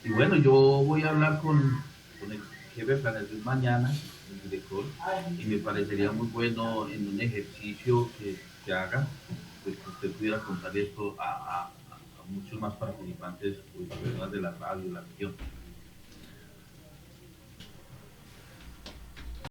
Y bueno, yo voy a hablar con el jefe de planeación mañana, el director, y me parecería muy bueno en un ejercicio que haga, pues que usted pudiera contar esto a muchos más participantes, pues, personas de la radio, de la región.